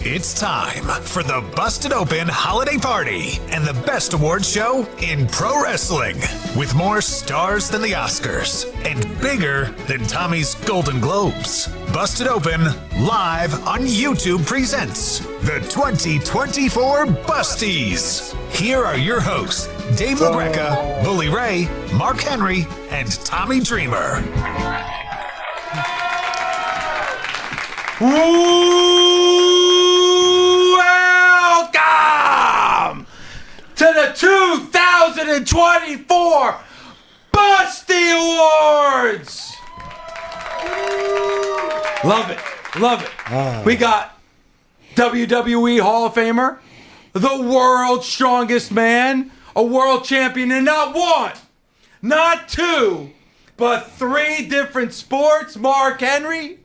It's time for the Busted Open Holiday Party and the best awards show in pro wrestling. With more stars than the Oscars and bigger than Tommy's Golden Globes. Busted Open live on YouTube presents the 2024 Busties. Here are your hosts, Dave LaGreca, Bully Ray, Mark Henry, and Tommy Dreamer. Welcome to the 2024 Busty Awards. Love it. Love it. We got WWE Hall of Famer, the world's strongest man, a world champion in not one, not two, but three different sports, Mark Henry.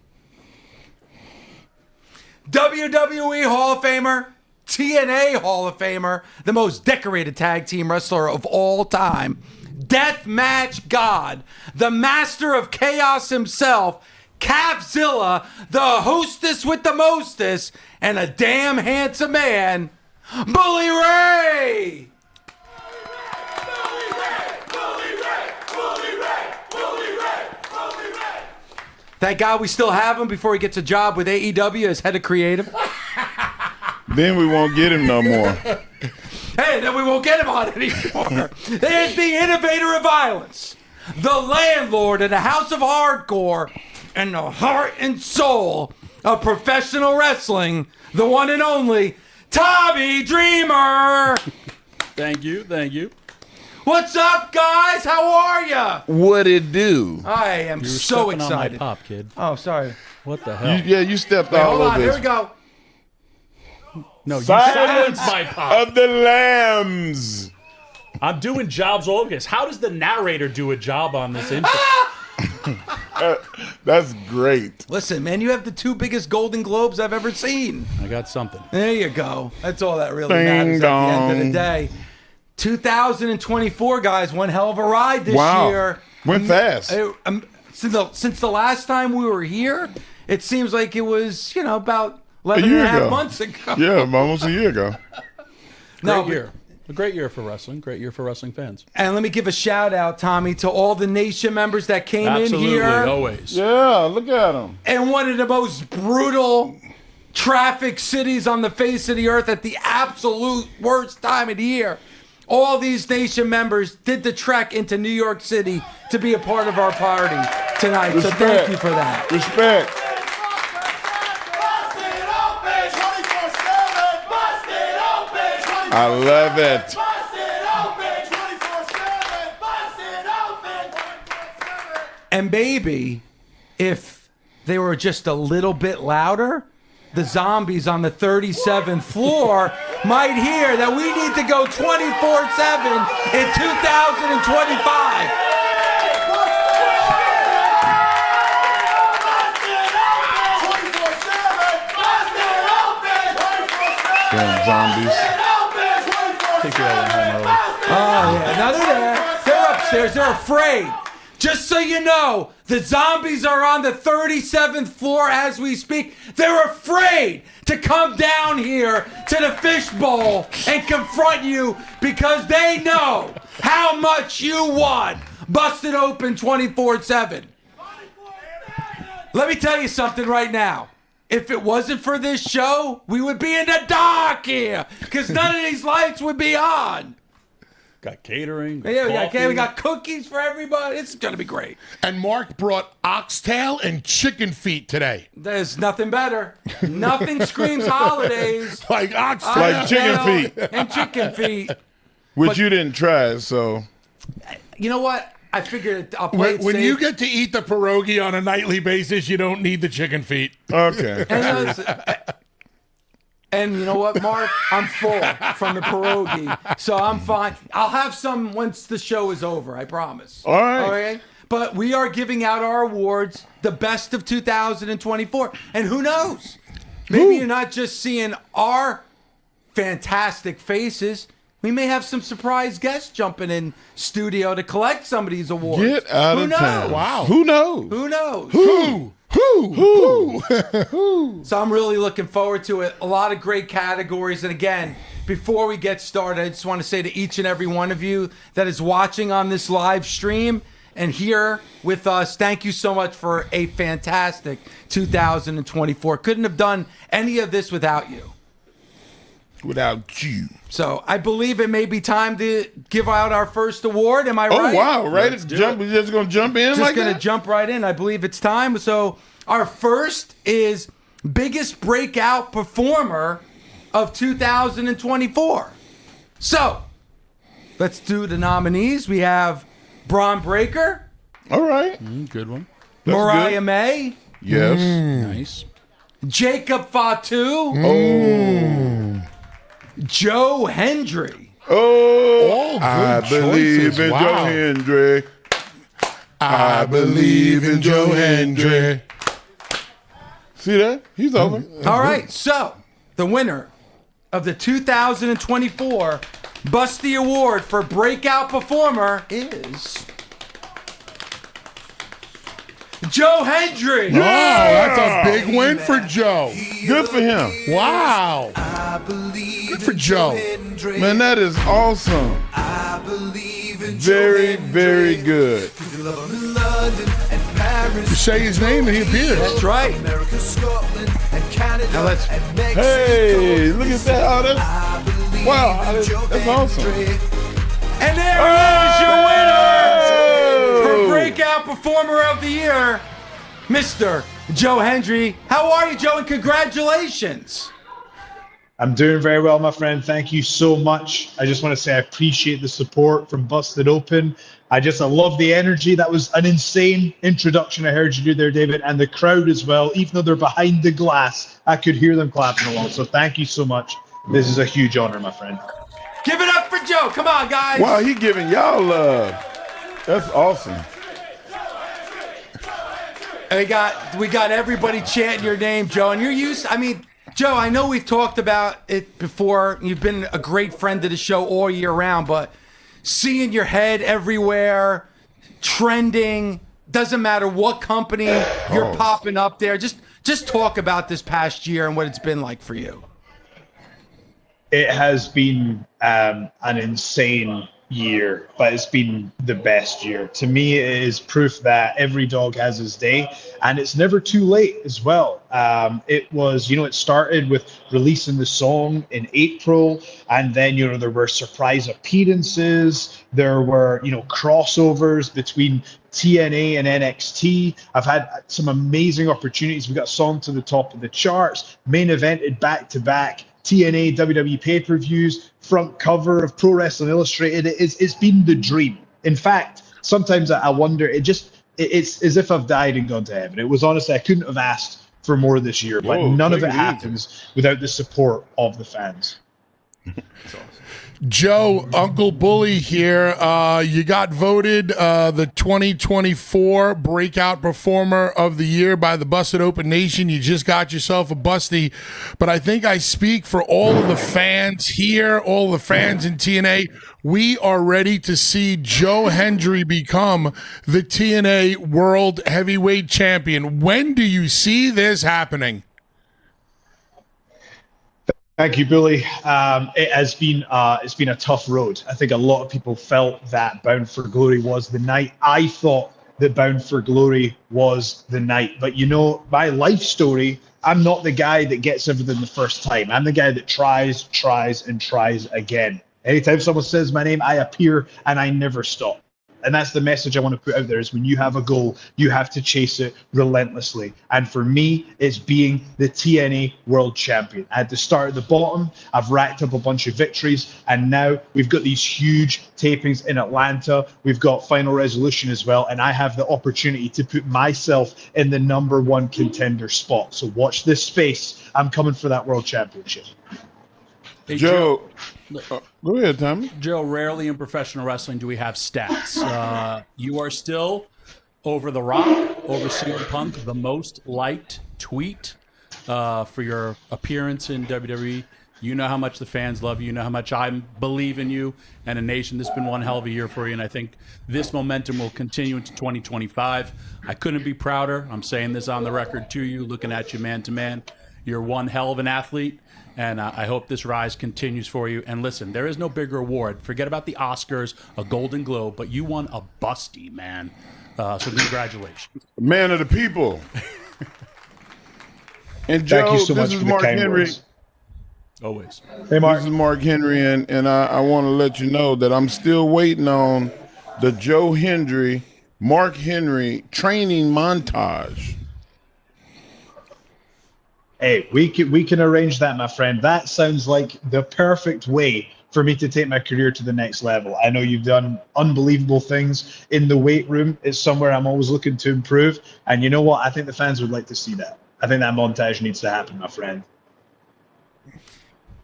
WWE Hall of Famer, TNA Hall of Famer, the most decorated tag team wrestler of all time, Deathmatch God, the master of chaos himself, Capzilla, the hostess with the mostest, and a damn handsome man, Bully Ray! Thank God we still have him before he gets a job with AEW as head of creative. Then we won't get him no more. Hey, then we won't get him on anymore. There's the innovator of violence, the landlord in a house of hardcore, and the heart and soul of professional wrestling, the one and only Tommy Dreamer. Thank you, thank you. What's up, guys? How are ya? What it do? I am You're so stepping excited. on my pop, kid. Oh, sorry. What the hell? You stepped Wait, all hold on. over Here this. we go. No, you Silence silenced my pop. of the lambs. I'm doing jobs all over this. How does the narrator do a job on this intro? That's great. Listen, man, you have the two biggest Golden Globes I've ever seen. I got something. There you go. That's all that really Ding matters dong. at the end of the day. 2024, guys, one hell of a ride this Wow. year. Went fast. Since the last time we were here, it seems like it was, about 11 year and a half ago. months ago. Yeah, almost a year ago. Great year. A great year for wrestling. Great year for wrestling fans. And let me give a shout out, Tommy, to all the Nation members that came Absolutely, in here. always. Yeah, look at him. And one of the most brutal traffic cities on the face of the earth at the absolute worst time of the year. All these Nation members did the trek into New York City to be a part of our party tonight. So Respect. thank you for that. Respect. I love it. And maybe if they were just a little bit louder, the zombies on the 37th floor might hear that we need to go 24/7 in 2025. Damn zombies. Take your own home early. Oh, yeah. Now they're there. They're upstairs. They're afraid. Just so you know, the zombies are on the 37th floor as we speak. They're afraid to come down here to the fishbowl and confront you because they know how much you want Busted Open 24/7. Let me tell you something right now. If it wasn't for this show, we would be in the dark here because none of these lights would be on. Got catering. Yeah, we got cookies for everybody. It's going to be great. And Mark brought oxtail and chicken feet today. There's nothing better. Nothing screams holidays. Like oxtail. Like chicken feet. And chicken feet. Which you didn't try, so. You know what? I figured I'll play it When safe. you get to eat the pierogi on a nightly basis, you don't need the chicken feet. Okay. And you know what, Mark? I'm full from the pierogi, so I'm fine. I'll have some once the show is over, I promise. All right. All right? But we are giving out our awards, the best of 2024. And who knows? Maybe you're not just seeing our fantastic faces. We may have some surprise guests jumping in studio to collect some of these awards. Get out Who of knows? town. Wow. Who knows? Who knows? Who? So I'm really looking forward to it. A lot of great categories. And again, before we get started, I just want to say to each and every one of you that is watching on this live stream and here with us, thank you so much for a fantastic 2024. Couldn't have done any of this without you. Without you. So I believe it may be time to give out our first award. Am I Oh, right? wow. Right? We're just going to jump in Just like going to that? jump right in. I believe it's time. So our first is biggest breakout performer of 2024. So let's do the nominees. We have Braun Breaker, All right. Good one. That's Mariah good. May, Yes. Nice. Jacob Fatu, Oh. Joe Hendry. Oh. I good believe choices. in Wow. Joe Hendry. I believe in Joe Hendry. See that? He's over. All right, so the winner of the 2024 Busty Award for Breakout Performer is Joe Hendry. Oh, that's a big win for Joe. Good for him. Wow. Good for Joe. Man, that is awesome. Very, very good. You say his name and he appears. That's right. Now let's. Hey, look at that. Oh, that's, wow, that's awesome. And there is your winner for Breakout Performer of the Year, Mr. Joe Hendry. How are you, Joe? And congratulations. I'm doing very well, my friend. Thank you so much. I just want to say I appreciate the support from Busted Open. I love the energy. That was an insane introduction I heard you do there, David, and the crowd as well. Even though they're behind the glass, I could hear them clapping along. So thank you so much. This is a huge honor, my friend. Give it up for Joe. Come on, guys. Wow, he giving y'all love. That's awesome. And we got everybody chanting your name, Joe. And you're used. I mean, Joe, I know we've talked about it before. You've been a great friend to the show all year round, but seeing your head everywhere, trending, doesn't matter what company you're popping up there. Just talk about this past year and what it's been like for you. It has been an insane year, but it's been the best year. To me, it is proof that every dog has his day, and it's never too late as well. It was, it started with releasing the song in April, and then, there were surprise appearances. There were, crossovers between TNA and NXT. I've had some amazing opportunities. We got a song to the top of the charts, main evented back to back. TNA, WWE pay-per-views, front cover of Pro Wrestling Illustrated. It's been the dream. In fact, sometimes I wonder, it's as if I've died and gone to heaven. It was honestly, I couldn't have asked for more this year, but none of it happens without the support of the fans. Joe, Uncle Bully here. You got voted the 2024 Breakout Performer of the Year by the Busted Open Nation. You just got yourself a busty. But I think I speak for all of the fans here, all the fans in TNA. We are ready to see Joe Hendry become the TNA World Heavyweight Champion. When do you see this happening? Thank you, Billy. It has been it's been a tough road. I think a lot of people felt that Bound for Glory was the night. I thought that Bound for Glory was the night. But my life story, I'm not the guy that gets everything the first time. I'm the guy that tries, and tries again. Anytime someone says my name, I appear and I never stop. And that's the message I want to put out there, is when you have a goal, you have to chase it relentlessly. And for me, it's being the TNA World Champion. I had to start at the bottom. I've racked up a bunch of victories. And now we've got these huge tapings in Atlanta. We've got Final Resolution as well. And I have the opportunity to put myself in the #1 contender spot. So watch this space. I'm coming for that World Championship. Hey, Joe, go ahead, Tommy. Joe, rarely in professional wrestling do we have stats. You are still, over The Rock, over CM Punk, the most liked tweet for your appearance in WWE. You know how much the fans love you. You know how much I believe in you and a nation. This has been one hell of a year for you, and I think this momentum will continue into 2025. I couldn't be prouder. I'm saying this on the record to you, looking at you man to man. You're one hell of an athlete, and I hope this rise continues for you. And listen, there is no bigger award. Forget about the Oscars, a Golden Globe, but you won a Busty, man. So congratulations. Man of the people. And Joe, Thank you so much this is for the Mark kind Henry. words. Always. Hey, Mark. This is Mark Henry, and I want to let you know that I'm still waiting on the Joe Hendry, Mark Henry training montage. Hey, we can arrange that, my friend. That sounds like the perfect way for me to take my career to the next level. I know you've done unbelievable things in the weight room. It's somewhere I'm always looking to improve. And you know what? I think the fans would like to see that. I think that montage needs to happen, my friend.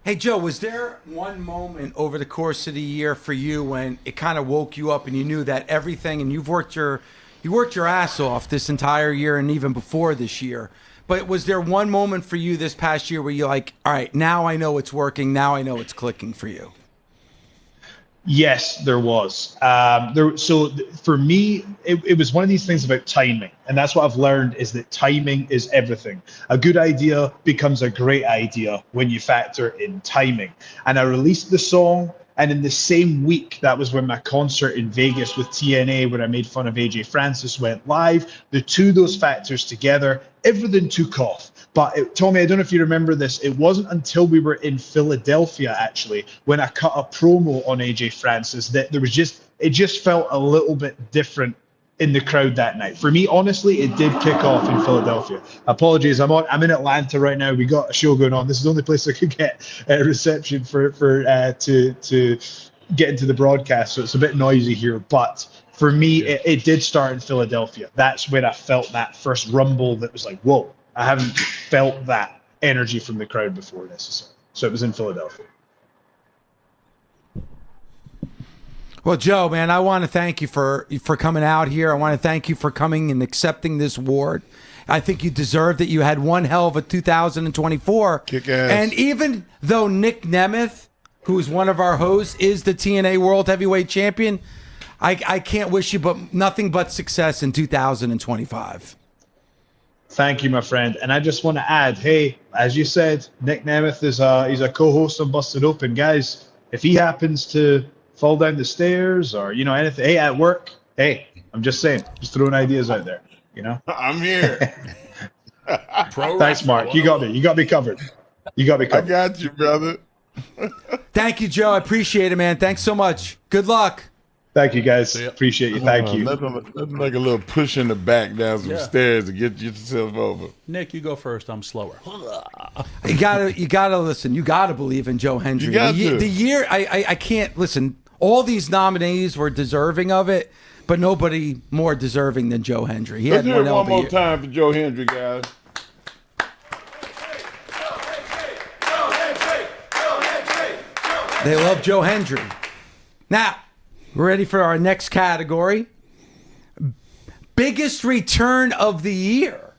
Hey, Joe, was there one moment over the course of the year for you when it kind of woke you up and you knew that everything, and you worked your ass off this entire year and even before this year, but was there one moment for you this past year where you're like, all right, now I know it's working, now I know it's clicking for you? Yes, there was. So for me, it was one of these things about timing. And that's what I've learned, is that timing is everything. A good idea becomes a great idea when you factor in timing. And I released the song, and in the same week, that was when my concert in Vegas with TNA, where I made fun of AJ Francis, went live. The two of those factors together, everything took off. But Tommy, I don't know if you remember this. It wasn't until we were in Philadelphia, actually, when I cut a promo on AJ Francis, that it just felt a little bit different in the crowd that night. For me, honestly, it did kick off in Philadelphia. Apologies, I'm in Atlanta right now. We got a show going on. This is the only place I could get a reception to get into the broadcast, so it's a bit noisy here. But for me, it did start in Philadelphia. That's when I felt that first rumble that was like, whoa, I haven't felt that energy from the crowd before necessarily. So it was in Philadelphia. Well, Joe, man, I want to thank you for coming out here. I want to thank you for coming and accepting this award. I think you deserved it. You had one hell of a 2024. Kick ass. And even though Nick Nemeth, who is one of our hosts, is the TNA World Heavyweight Champion, I can't wish you but nothing but success in 2025. Thank you, my friend. And I just want to add, hey, as you said, Nick Nemeth is he's a co-host on Busted Open. Guys, if he happens to fall down the stairs or, anything, hey, at work, hey, I'm just saying, just throwing ideas out there, I'm here. Thanks, Mark. You got me. You got me covered. I got you, brother. Thank you, Joe. I appreciate it, man. Thanks so much. Good luck. Thank you, guys. Appreciate you. Thank you. Nothing like a little push in the back down some stairs to get yourself over. Nick, you go first. I'm slower. You gotta listen. You gotta believe in Joe Hendry. You got to. The year, I can't listen. All these nominees were deserving of it, but nobody more deserving than Joe Hendry. Let's hear it one more time for Joe Hendry, guys. They love Joe Hendry. Now, we're ready for our next category. Biggest return of the year.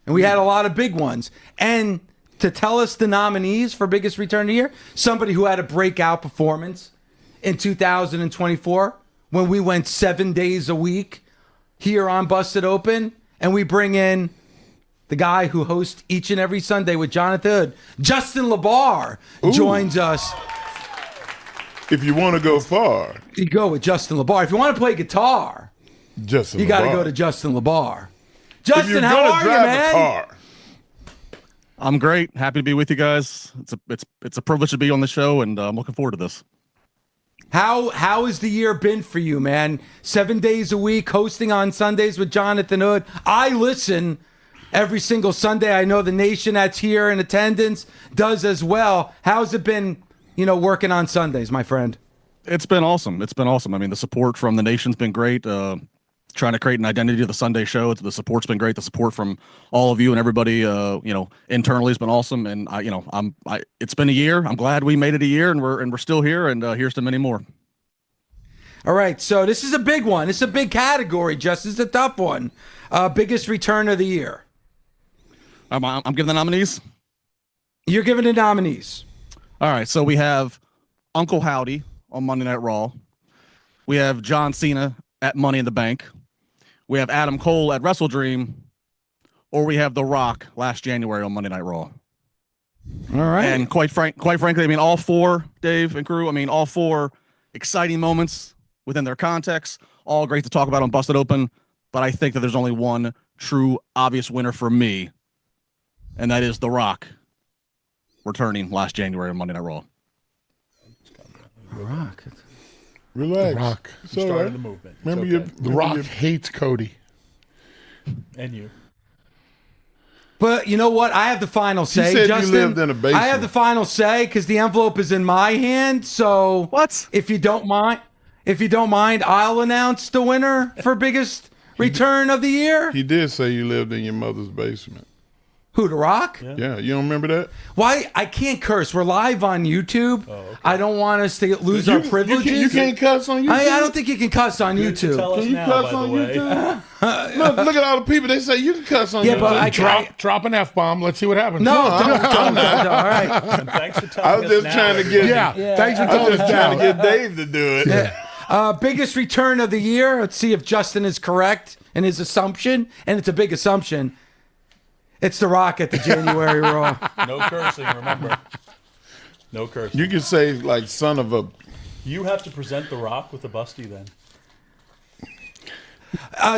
And we had a lot of big ones. And to tell us the nominees for biggest return of the year, somebody who had a breakout performance in 2024 when we went 7 days a week here on Busted Open. And we bring in the guy who hosts each and every Sunday with Jonathan Hood. Justin LaBar joins us. If you want to go far, You go with Justin LaBar. If you want to play guitar, Justin you got to LaBar. go to Justin LaBar. If you're Justin, how gonna are you, drive man? a car, I'm great. Happy to be with you guys. It's a privilege to be on the show, and I'm looking forward to this. How has the year been for you, man? 7 days a week, hosting on Sundays with Jonathan Hood. I listen every single Sunday. I know the nation that's here in attendance does as well. How's it been, working on Sundays, my friend? It's been awesome. I mean, the support from the nation's been great. Trying to create an identity of the Sunday show. The support's been great. The support from all of you and everybody, internally has been awesome. And it's been a year. I'm glad we made it a year, and we're still here. And here's to many more. All right, so this is a big one. It's a big category, Justin. It's a tough one. Biggest return of the year. I'm giving the nominees. You're giving the nominees. All right, so we have Uncle Howdy on Monday Night Raw. We have John Cena at Money in the Bank. We have Adam Cole at Wrestle Dream, or we have The Rock last January on Monday Night Raw. All right. And quite frankly, I mean, all four, Dave and crew, I mean, all four exciting moments within their context, all great to talk about on Busted Open, but I think that there's only one true obvious winner for me, and that is The Rock returning last January on Monday Night Raw. The Rock. Relax. The Rock. It's all Started right. the movement. It's Remember okay. The Rock hates Cody. And you. But you know what? I have the final say, said you Justin. lived in a basement. I have the final say because the envelope is in my hand. So What? If you don't mind, I'll announce the winner for biggest return of the year. He did say you lived in your mother's basement. Who, The Rock? Yeah, you don't remember that? Why? I can't curse. We're live on YouTube. Oh, okay. I don't want us to lose our privileges. You can't cuss on YouTube. I don't think you can cuss on Good to YouTube. tell us Can you now, cuss by the on way. YouTube? Look at all the people. They say you can cuss on Yeah, YouTube. but I Drop an F-bomb. Let's see what happens. No, don't. All right. And thanks for telling I was us just now, trying to get. everybody. Yeah. Thanks for I was telling us just trying to now. get Dave to do it. Biggest return of the year. Let's see if Justin is correct in his assumption, and it's a big assumption. It's The Rock at the January Raw. No cursing, remember. No cursing. You can say like son of a. You have to present The Rock with a busty then.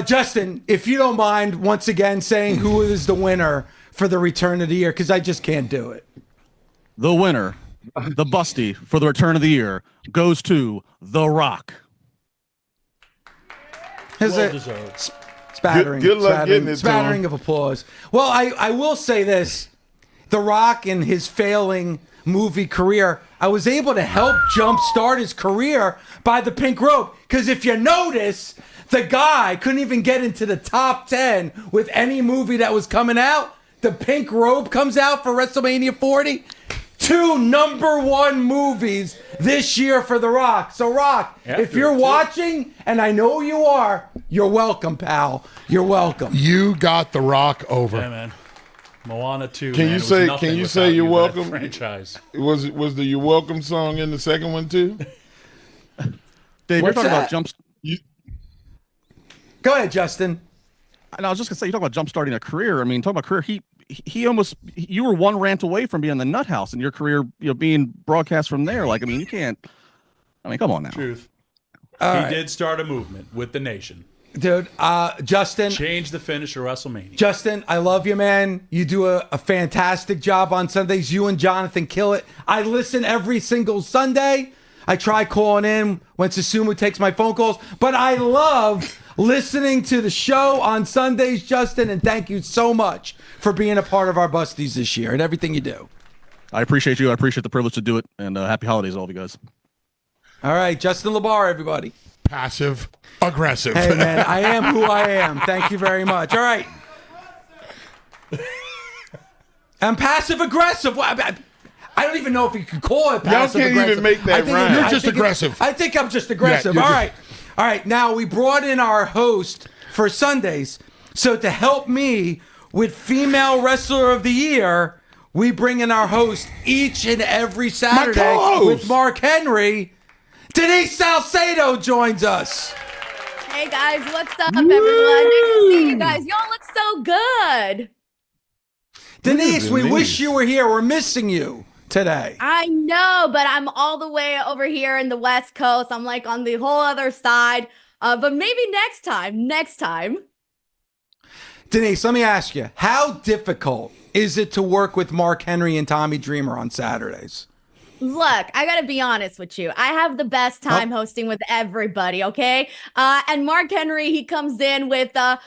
Justin, if you don't mind, once again saying who is the winner for the return of the year, because I just can't do it. The winner, the busty for the return of the year, goes to The Rock. Is Well it deserved. spattering? Good luck getting it to spattering him. of applause. Well, I will say this: The Rock in his failing movie career, I was able to help jumpstart his career by the pink rope. Because if you notice, the guy couldn't even get into the top 10 with any movie that was coming out. The pink robe comes out for WrestleMania 40. 2 #1 movies this year for The Rock. So, Rock, if After you're it, too. watching, and I know you are, you're welcome, pal. You're welcome. You got The Rock over. Yeah, man. Moana 2. Can man, you it was say- nothing can you without say you're that welcome? Franchise. Was the "You Welcome" song in the second one too? Dave, What's you're talking that? about jumps. Go ahead, Justin. And I was just gonna say, you talk about jump starting a career. I mean, talking about career, he almost, you were one rant away from being in the nut house and your career, being broadcast from there. Like, I mean, you can't. I mean, come on now. Truth. All He right. did start a movement with the nation. Dude, Justin, Change the finish of WrestleMania. Justin, I love you, man. You do a fantastic job on Sundays. You and Jonathan kill it. I listen every single Sunday. I try calling in when Susumu takes my phone calls, but I love listening to the show on Sundays, Justin, and thank you so much for being a part of our Busties this year and everything you do. I appreciate you. I appreciate the privilege to do it. And happy holidays, all of you guys. All right, Justin LaBar, everybody. Passive aggressive. Hey, man, I am who I am. Thank you very much. All right. I'm passive aggressive. I don't even know if you could call it passive can't aggressive. even make that I think rhyme. You're I just think aggressive. I think I'm just aggressive. Yeah, All you're right. All right. Now we brought in our host for Sundays. So to help me with Female Wrestler of the Year, we bring in our host each and every Saturday co-host. with Mark Henry. Denise Salcedo joins us. Hey guys, what's up, everyone? Nice to see you guys. Y'all look so good. Denise, we Denise. wish you were here. We're missing you today. I know, but I'm all the way over here in the West Coast. I'm like on the whole other side. But maybe next time. Next time. Denise, let me ask you, how difficult is it to work with Mark Henry and Tommy Dreamer on Saturdays? Look, I gotta be honest with you. I have the best time hosting with everybody, okay? And Mark Henry, he comes in with the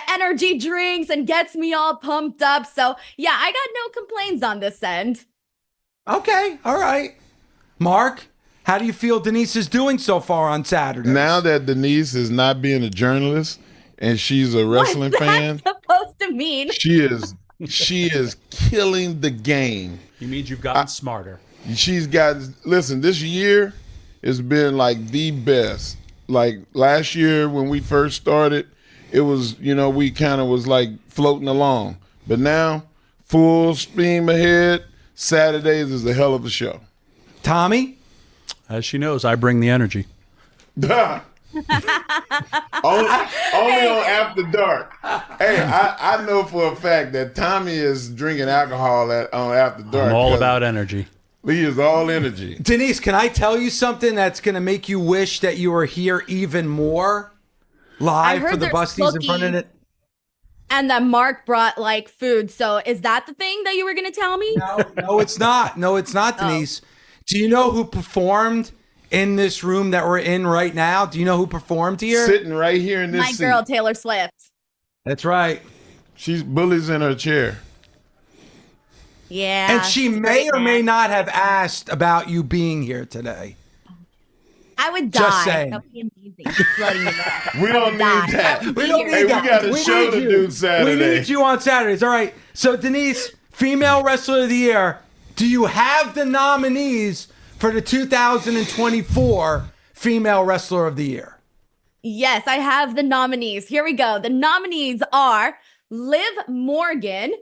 energy drinks and gets me all pumped up. So yeah, I got no complaints on this end. Okay, all right. Mark, how do you feel Denise is doing so far on Saturdays? Now that Denise is not being a journalist and she's a wrestling What's fan, that supposed to mean? she is killing the game. He means you've gotten smarter. She's got, listen, this year has been like the best. Like last year when we first started, it was, we kind of was like floating along. But now, full steam ahead, Saturdays is a hell of a show. Tommy? As she knows, I bring the energy. only on After Dark. Hey, I know for a fact that Tommy is drinking alcohol on After Dark. I'm all about energy. He is all energy. Denise, can I tell you something that's going to make you wish that you were here even more live for the Busties in front of it? And that Mark brought like food. So is that the thing that you were going to tell me? No, it's not. No, it's not, Denise. Do you know who performed in this room that we're in right now? Do you know who performed here? Sitting right here in this My seat. girl, Taylor Swift. That's right. She's bullies in her chair. Yeah. And she may or may not have asked about you being here today. I would die. Just saying. That would be amazing. Just letting you know. We don't need that. We don't need Hey, that. we got a show to do We Saturday. need you on Saturdays. All right. So, Denise, Female Wrestler of the Year, do you have the nominees for the 2024 Female Wrestler of the Year? Yes, I have the nominees. Here we go. The nominees are Liv Morgan,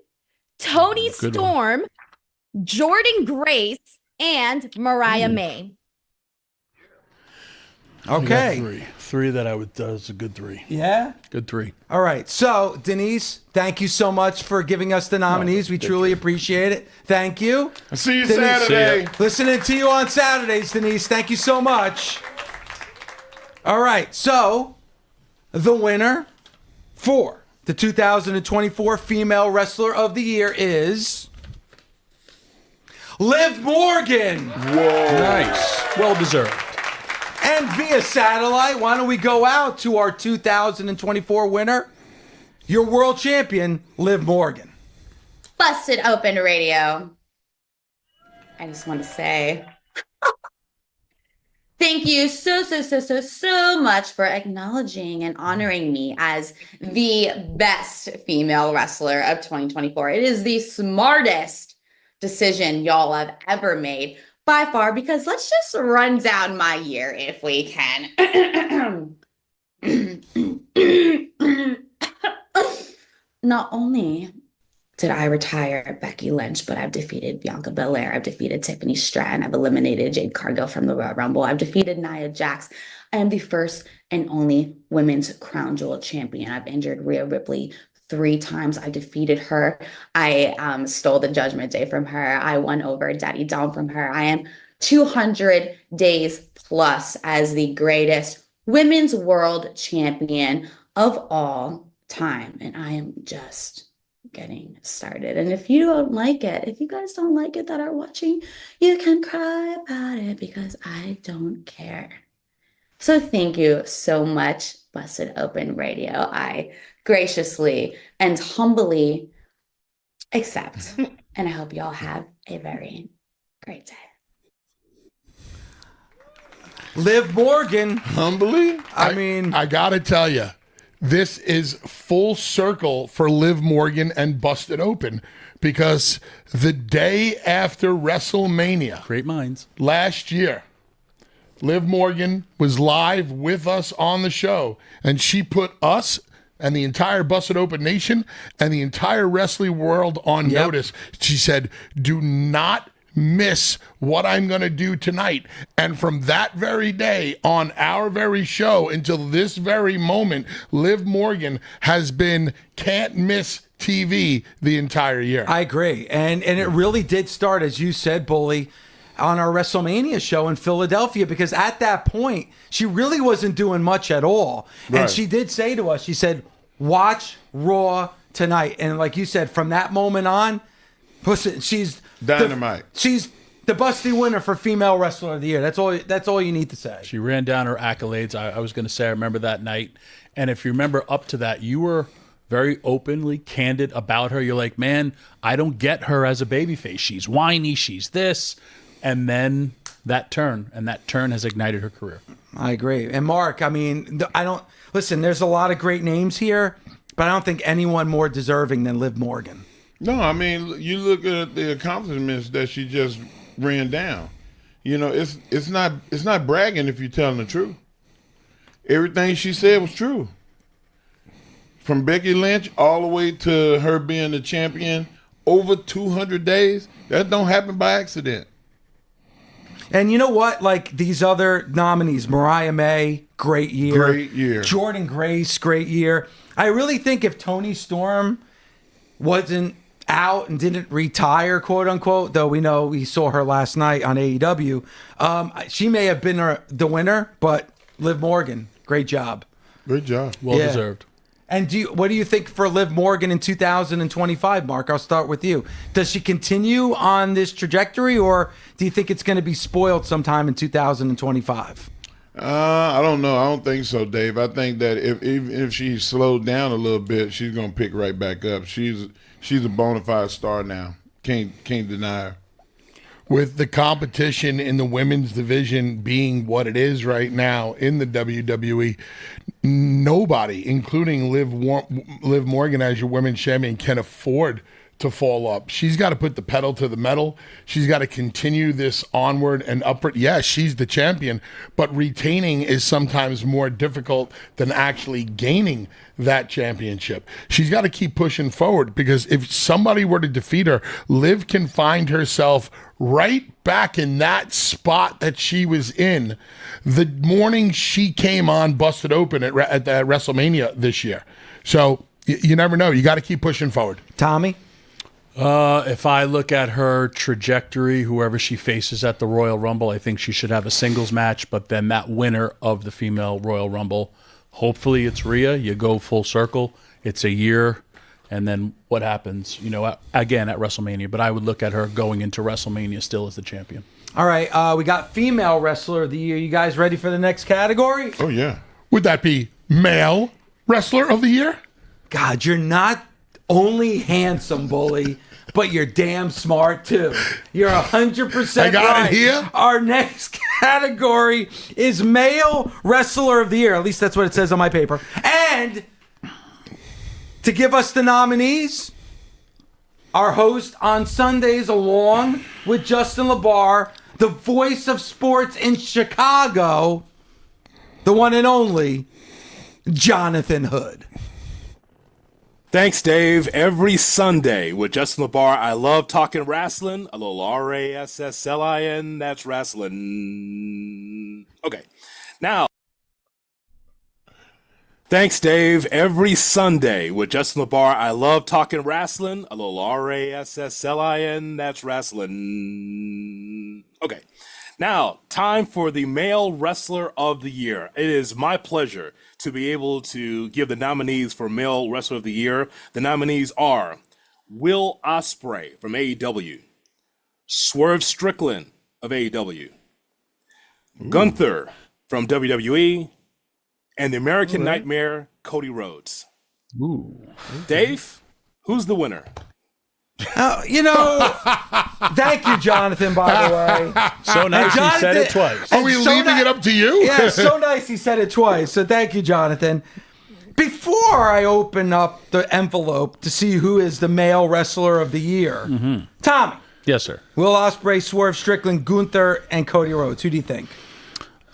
Tony Storm, Jordan Grace, and Mariah May. Okay. Three that I would, is a good three. Yeah? Good three. All right. So, Denise, thank you so much for giving us the nominees. We truly appreciate it. Thank you. I'll see you Denise, Saturday. Listening to you on Saturdays, Denise. Thank you so much. All right. So, the winner for the 2024 Female Wrestler of the Year is Liv Morgan. Whoa. Nice. Well deserved. And via satellite, why don't we go out to our 2024 winner, your world champion, Liv Morgan. Busted Open Radio. I just want to say thank you so much for acknowledging and honoring me as the best female wrestler of 2024. It is the smartest decision y'all have ever made by far, because let's just run down my year if we can. Not only did I retire Becky Lynch, but I've defeated Bianca Belair. I've defeated Tiffany Stratton. I've eliminated Jade Cargill from the Royal Rumble. I've defeated Nia Jax. I am the first and only women's crown jewel champion. I've injured Rhea Ripley 3 times. I defeated her. I stole the Judgment Day from her. I won over Daddy Dom from her. I am 200 days plus as the greatest women's world champion of all time. And I am just getting started. And if you don't like it, if you guys don't like it that are watching, you can cry about it because I don't care. So thank you so much, Busted Open Radio. I graciously and humbly accept. And I hope you all have a very great day. Liv Morgan. Humbly? I got to tell you, this is full circle for Liv Morgan and Busted Open, because the day after WrestleMania, Great minds. last year, Liv Morgan was live with us on the show, and she put us and the entire Busted Open Nation and the entire wrestling world on notice. She said, do not miss what I'm going to do tonight. And from that very day on our very show until this very moment, Liv Morgan has been can't miss TV the entire year. I agree. And it really did start, as you said, Bully, on our WrestleMania show in Philadelphia, because at that point, she really wasn't doing much at all. Right. And she did say to us, she said, watch Raw tonight. And like you said, from that moment on, she's Dynamite. She's the busty winner for Female Wrestler of the Year. That's all you need to say. She ran down her accolades. I was going to say, I remember that night. And if you remember up to that, you were very openly candid about her. You're like, man, I don't get her as a babyface. She's whiny. She's this. And then that turn has ignited her career. I agree. And Mark, I mean, listen, there's a lot of great names here, but I don't think anyone more deserving than Liv Morgan. No, I mean, you look at the accomplishments that she just ran down. You know, it's not bragging if you're telling the truth. Everything she said was true. From Becky Lynch all the way to her being the champion over 200 days, that don't happen by accident. And you know what? Like these other nominees, Mariah May, great year. Great year. Jordan Grace, great year. I really think if Toni Storm wasn't out and didn't retire, quote unquote, though we saw her last night on AEW, she may have been the winner, but Liv Morgan, great job. Good job. Well deserved. And what do you think for Liv Morgan in 2025, Mark? I'll start with you. Does she continue on this trajectory, or do you think it's going to be spoiled sometime in 2025? I don't know. I don't think so, Dave. I think that if she slowed down a little bit, she's going to pick right back up. She's a bona fide star now. Can't deny her. With the competition in the women's division being what it is right now in the WWE, nobody, including Liv Morgan as your women's champion, can afford to fall up. She's got to put the pedal to the metal. She's got to continue this onward and upward. Yes, she's the champion, but retaining is sometimes more difficult than actually gaining that championship. She's got to keep pushing forward, because if somebody were to defeat her, Liv can find herself right back in that spot that she was in the morning she came on Busted Open at WrestleMania this year. So you never know. You got to keep pushing forward. Tommy? If I look at her trajectory, whoever she faces at the Royal Rumble, I think she should have a singles match, but then that winner of the female Royal Rumble, hopefully it's Rhea. You go full circle. It's a year, and then what happens, again at WrestleMania. But I would look at her going into WrestleMania still as the champion. All right, we got female wrestler of the year. You guys ready for the next category? Oh, yeah. Would that be male wrestler of the year? God, you're not only handsome, bully, but you're damn smart too. You're 100% I got right. it here. Our next category is male wrestler of the year. At least that's what it says on my paper. And to give us the nominees, our host on Sundays, along with Justin LaBar, the voice of sports in Chicago, the one and only Jonathan Hood. Thanks, Dave. Every Sunday with Justin LaBar, I love talking wrestling. A little RASSLIN, that's wrestling. Okay, now. Thanks, Dave. Every Sunday with Justin LaBar, I love talking wrestling. A little RASSLIN, that's wrestling. Okay, now, time for the male wrestler of the year. It is my pleasure to be able to give the nominees for male wrestler of the year. The nominees are Will Ospreay from AEW, Swerve Strickland of AEW, Gunther from WWE, and the American Nightmare, Cody Rhodes. Ooh. Dave, who's the winner? Thank you, Jonathan, by the way. So nice he said it twice. Are we leaving it up to you? Yeah, so nice he said it twice. So thank you, Jonathan. Before I open up the envelope to see who is the male wrestler of the year, Tommy. Yes, sir. Will Ospreay, Swerve Strickland, Gunther, and Cody Rhodes. Who do you think?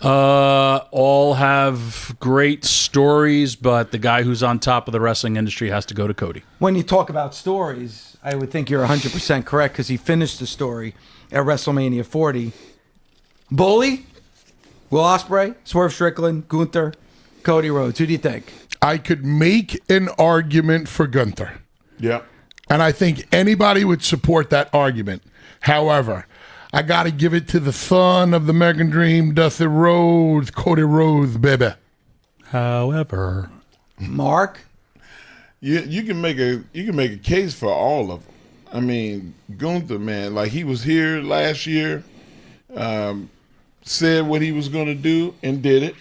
All have great stories, but the guy who's on top of the wrestling industry has to go to Cody. When you talk about stories, I would think you're 100% correct, because he finished the story at WrestleMania 40. Bully, Will Ospreay, Swerve Strickland, Gunther, Cody Rhodes. Who do you think? I could make an argument for Gunther. Yeah. And I think anybody would support that argument. However, I got to give it to the son of the American Dream, Dusty Rhodes, Cody Rhodes, baby. However, Mark? You can make a case for all of them. I mean, Gunther, man, like he was here last year, said what he was going to do and did it.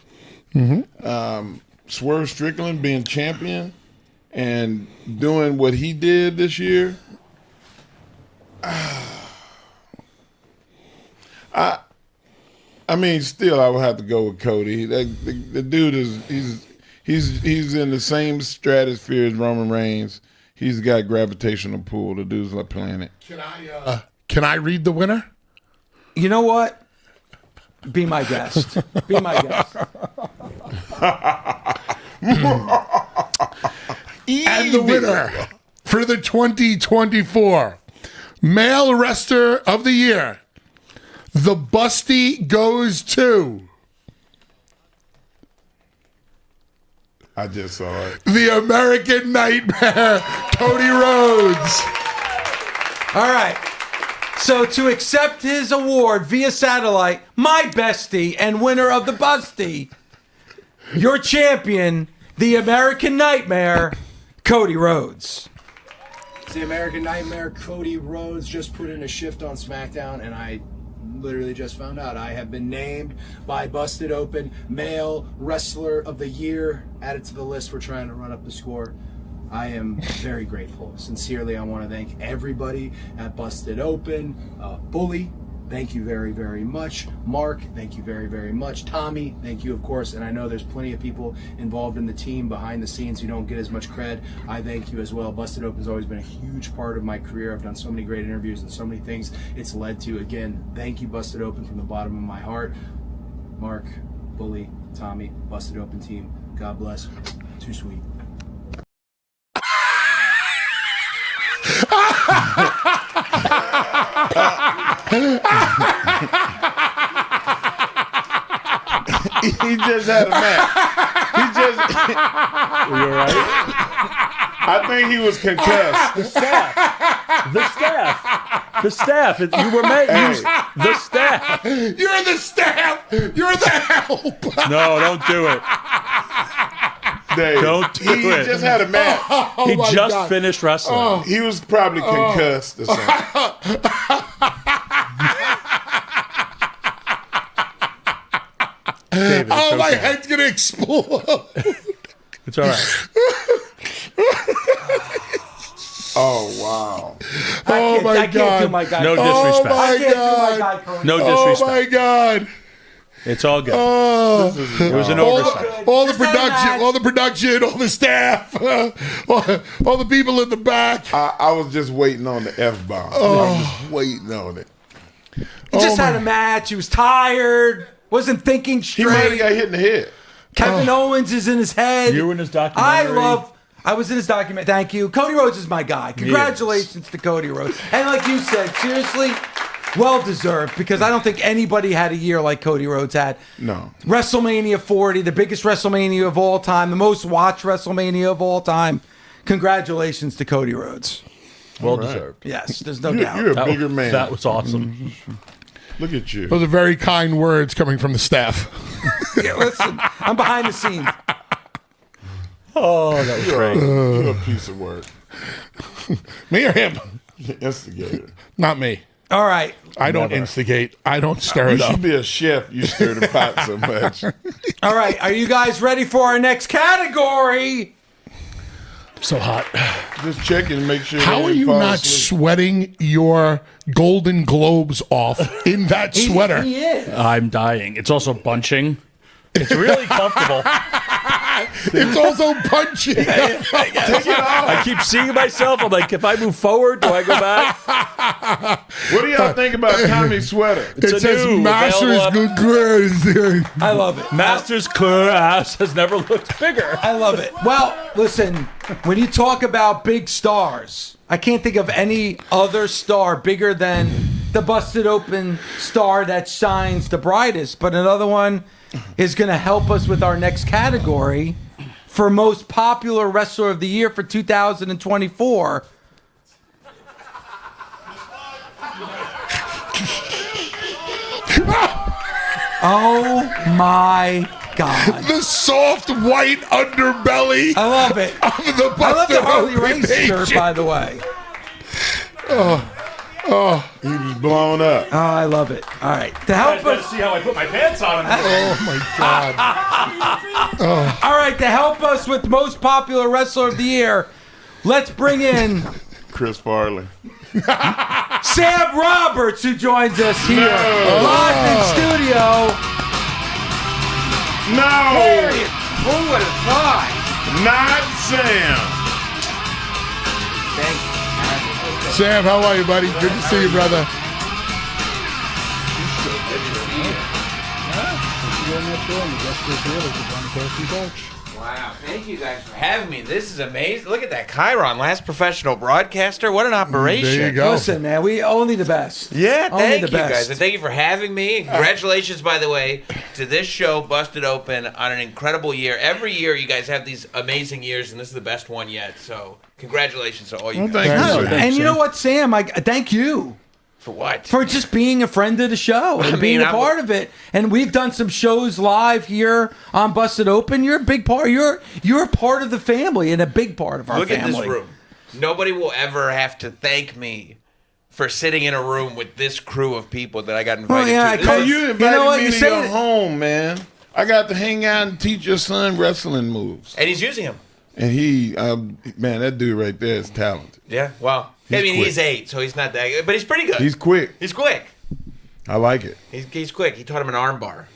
Swerve Strickland being champion and doing what he did this year. I mean, still, I would have to go with Cody. The dude he's in the same stratosphere as Roman Reigns. He's got gravitational pull. The dude's like a planet. Can I read the winner? You know what? Be my guest. Be my guest. And the winner for the 2024 Male Wrestler of the Year, The busty goes to I just saw it. the American Nightmare, Cody Rhodes. All right. So to accept his award via satellite, my bestie and winner of the busty, your champion, the American Nightmare, Cody Rhodes. The American Nightmare, Cody Rhodes, just put in a shift on SmackDown, and I literally just found out I have been named by Busted Open Male Wrestler of the Year. Added to the list. We're trying to run up the score. I am very grateful. Sincerely, I want to thank everybody at Busted Open. Bully, thank you very, very much. Mark, thank you very, very much. Tommy, thank you, of course. And I know there's plenty of people involved in the team behind the scenes who don't get as much cred. I thank you as well. Busted Open's always been a huge part of my career. I've done so many great interviews and so many things it's led to. Again, thank you, Busted Open, from the bottom of my heart. Mark, Bully, Tommy, Busted Open team. God bless. Too sweet. He just had a match. Are you all right? I think he was concussed. The staff. You were made. The staff. You're the staff. You're the help. No, don't do it. Dave, Don't do he it. just had a match. He just finished wrestling. He was probably concussed or something. David, it's My okay. head's gonna explode. It's all right. Oh, wow. I can't do my guy. No Oh disrespect. my I can't do my God. guy, Cody. No Oh disrespect. my God. It's all good. Oh. It was an oversight. All the Just had a match. production, all the staff, all the people in the back. I was just waiting on the F-bomb. I was just waiting on it. He just had a match. He was tired. Wasn't thinking He might have straight. got hit in the head. Kevin Owens is in his head. You were in his documentary. I was in his document. Thank you. Cody Rhodes is my guy. Congratulations to Cody Rhodes. And like you said, seriously, well deserved, because I don't think anybody had a year like Cody Rhodes had. No. WrestleMania 40, the biggest WrestleMania of all time, the most watched WrestleMania of all time. Congratulations to Cody Rhodes. Well deserved. Yes, there's no doubt. You're a bigger man. That was awesome. Look at you. Those are very kind words coming from the staff. Yeah, listen, I'm behind the scenes. Oh, that was great. You're a piece of work. Me or him? Instigator. Not me. All right. I don't instigate. I don't stir You it up. should be a chef. You stir the pot so much. All right. Are you guys ready for our next category? So hot. Just checking to make sure. How they are ain't you fall not asleep. sweating your Golden Globes off in that sweater? He is. I'm dying. It's also bunching. It's really comfortable. It's also punching. I keep seeing myself. I'm like, if I move forward, do I go back? What do y'all think about Tommy's sweater? It's It a says new Masters available- Good Grace. I love it. Masters clear ass has never looked bigger. I love it. Well, listen, when you talk about big stars, I can't think of any other star bigger than the busted open star that shines the brightest. But another one is going to help us with our next category for most popular wrestler of the year for 2024. Oh my God. The soft white underbelly. I love it. Of the I love the Busted Harley Open Race shirt, Nation. by the way. He was blown up. Oh, I love it. All right. To help us. see how I put my pants on. Oh my God. All right, to help us with most popular wrestler of the year, let's bring in Chris Farley. Sam Roberts, who joins us here live in studio. No, Who would have thought? not Sam. Thank you. Sam, how are you, buddy? Good to see you, brother. Wow, thank you guys for having me. This is amazing. Look at that. Chiron, last professional broadcaster. What an operation. There you go. Listen, man, we only the best. Yeah, Only thank the you best. guys. And thank you for having me. Congratulations, by the way, to this show, Busted Open, on an incredible year. Every year you guys have these amazing years, and this is the best one yet. So congratulations to all you guys. Thank you. And you know what, Sam? I thank you. For what? For just being a friend of the show and being a part of it. And we've done some shows live here on Busted Open. You're a big part. You're a part of the family and a big part of our Look family. at this room. Nobody will ever have to thank me for sitting in a room with this crew of people that I got invited to. Hey, you invited me to your home, man. I got to hang out and teach your son wrestling moves. And he's using them. And he, man, that dude right there is talented. Yeah, well, he's 8, so he's not that good, but he's pretty good. He's quick. He's quick. I like it. He's quick. He taught him an arm bar.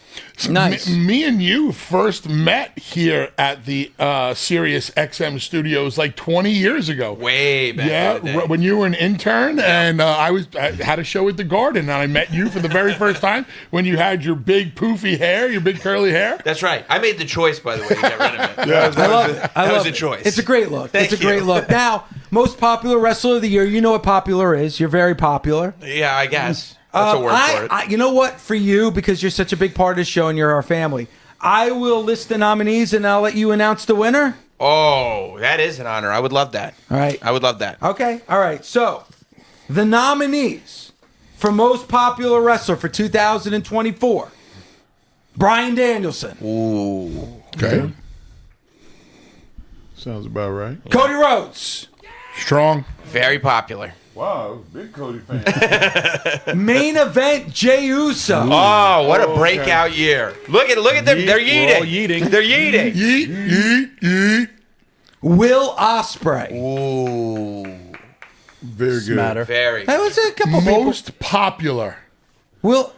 Nice. Me and you first met here at the SiriusXM studios like 20 years ago. Way back. Yeah, in the day. when you were an intern, and I had a show at the Garden, and I met you for the very first time when you had your big poofy hair, your big curly hair. That's right. I made the choice, by the way, to get rid of it. Yeah, I love it. That was a choice. It's a great look. Thank It's a great you. look. Now, most popular wrestler of the year. You know what popular is. You're very popular. Yeah, I guess. That's a word for it. You know what? For you, because you're such a big part of the show and you're our family, I will list the nominees and I'll let you announce the winner. Oh, that is an honor. I would love that. All right. I would love that. Okay. All right. So, the nominees for most popular wrestler for 2024: Bryan Danielson, Ooh. Okay. Sounds about right. Cody Rhodes, Strong. Very popular. Wow, big Cody fan. main event Jey Uso. Oh, what a breakout year. Look at them. They're We're all yeeting. yeeting. They're yeeting. Yeet, yeet, yeet. Will Ospreay. Ooh. Very good. Matter. Very. That was a couple Most popular. Will.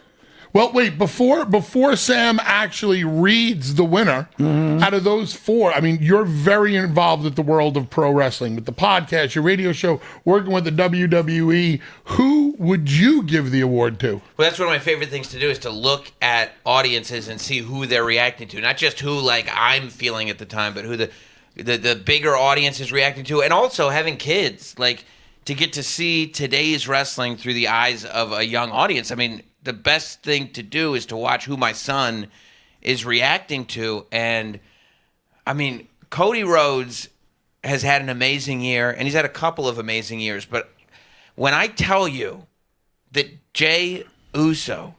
Well, wait, before Sam actually reads the winner, out of those 4, I mean, you're very involved with the world of pro wrestling, with the podcast, your radio show, working with the WWE. Who would you give the award to? Well, that's one of my favorite things to do is to look at audiences and see who they're reacting to. Not just who, like, I'm feeling at the time, but who the bigger audience is reacting to. And also having kids, like, to get to see today's wrestling through the eyes of a young audience. I mean, the best thing to do is to watch who my son is reacting to. And, I mean, Cody Rhodes has had an amazing year, and he's had a couple of amazing years. But when I tell you that Jey Uso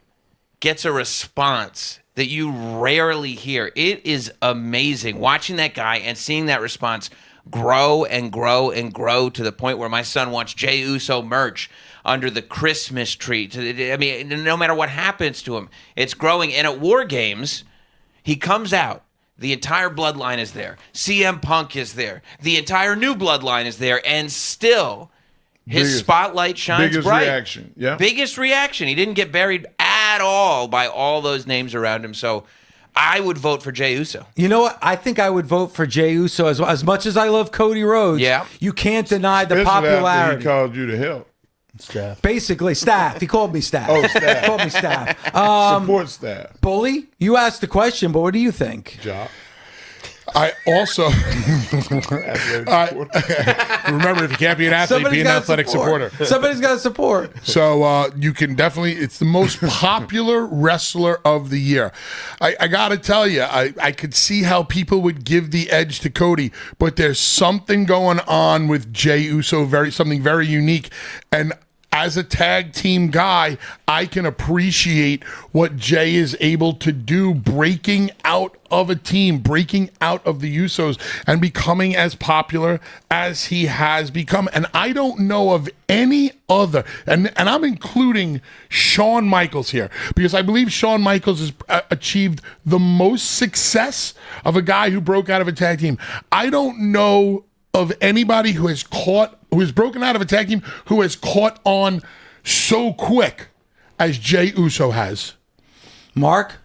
gets a response that you rarely hear, it is amazing. Watching that guy and seeing that response grow and grow and grow to the point where my son wants Jey Uso merch under the Christmas tree. I mean, no matter what happens to him, it's growing. And at War Games, he comes out. The entire bloodline is there. CM Punk is there. The entire new bloodline is there. And still, his spotlight shines biggest bright. Reaction. Yeah. Biggest reaction. He didn't get buried at all by all those names around him. So I would vote for Jey Uso. You know what? I think I would vote for Jey Uso as much as I love Cody Rhodes. Yeah. You can't deny the Especially after popularity. he called you to help. Staff. Basically, staff. He called me staff. Oh, staff. He called me staff. Support staff. Bully, you asked the question, but what do you think? Job. I also remember, if you can't be an athlete, be an athletic supporter. Somebody's got to support. So you can definitely, it's the most popular wrestler of the year. I got to tell you, I could see how people would give the edge to Cody, but there's something going on with Jey Uso, something very unique. And as a tag team guy, I can appreciate what Jey is able to do, breaking out of a team, breaking out of the Usos, and becoming as popular as he has become. And I don't know of any other, and I'm including Shawn Michaels here, because I believe Shawn Michaels has achieved the most success of a guy who broke out of a tag team. I don't know of anybody who has broken out of a tag team who has caught on so quick as Jey Uso has. Mark?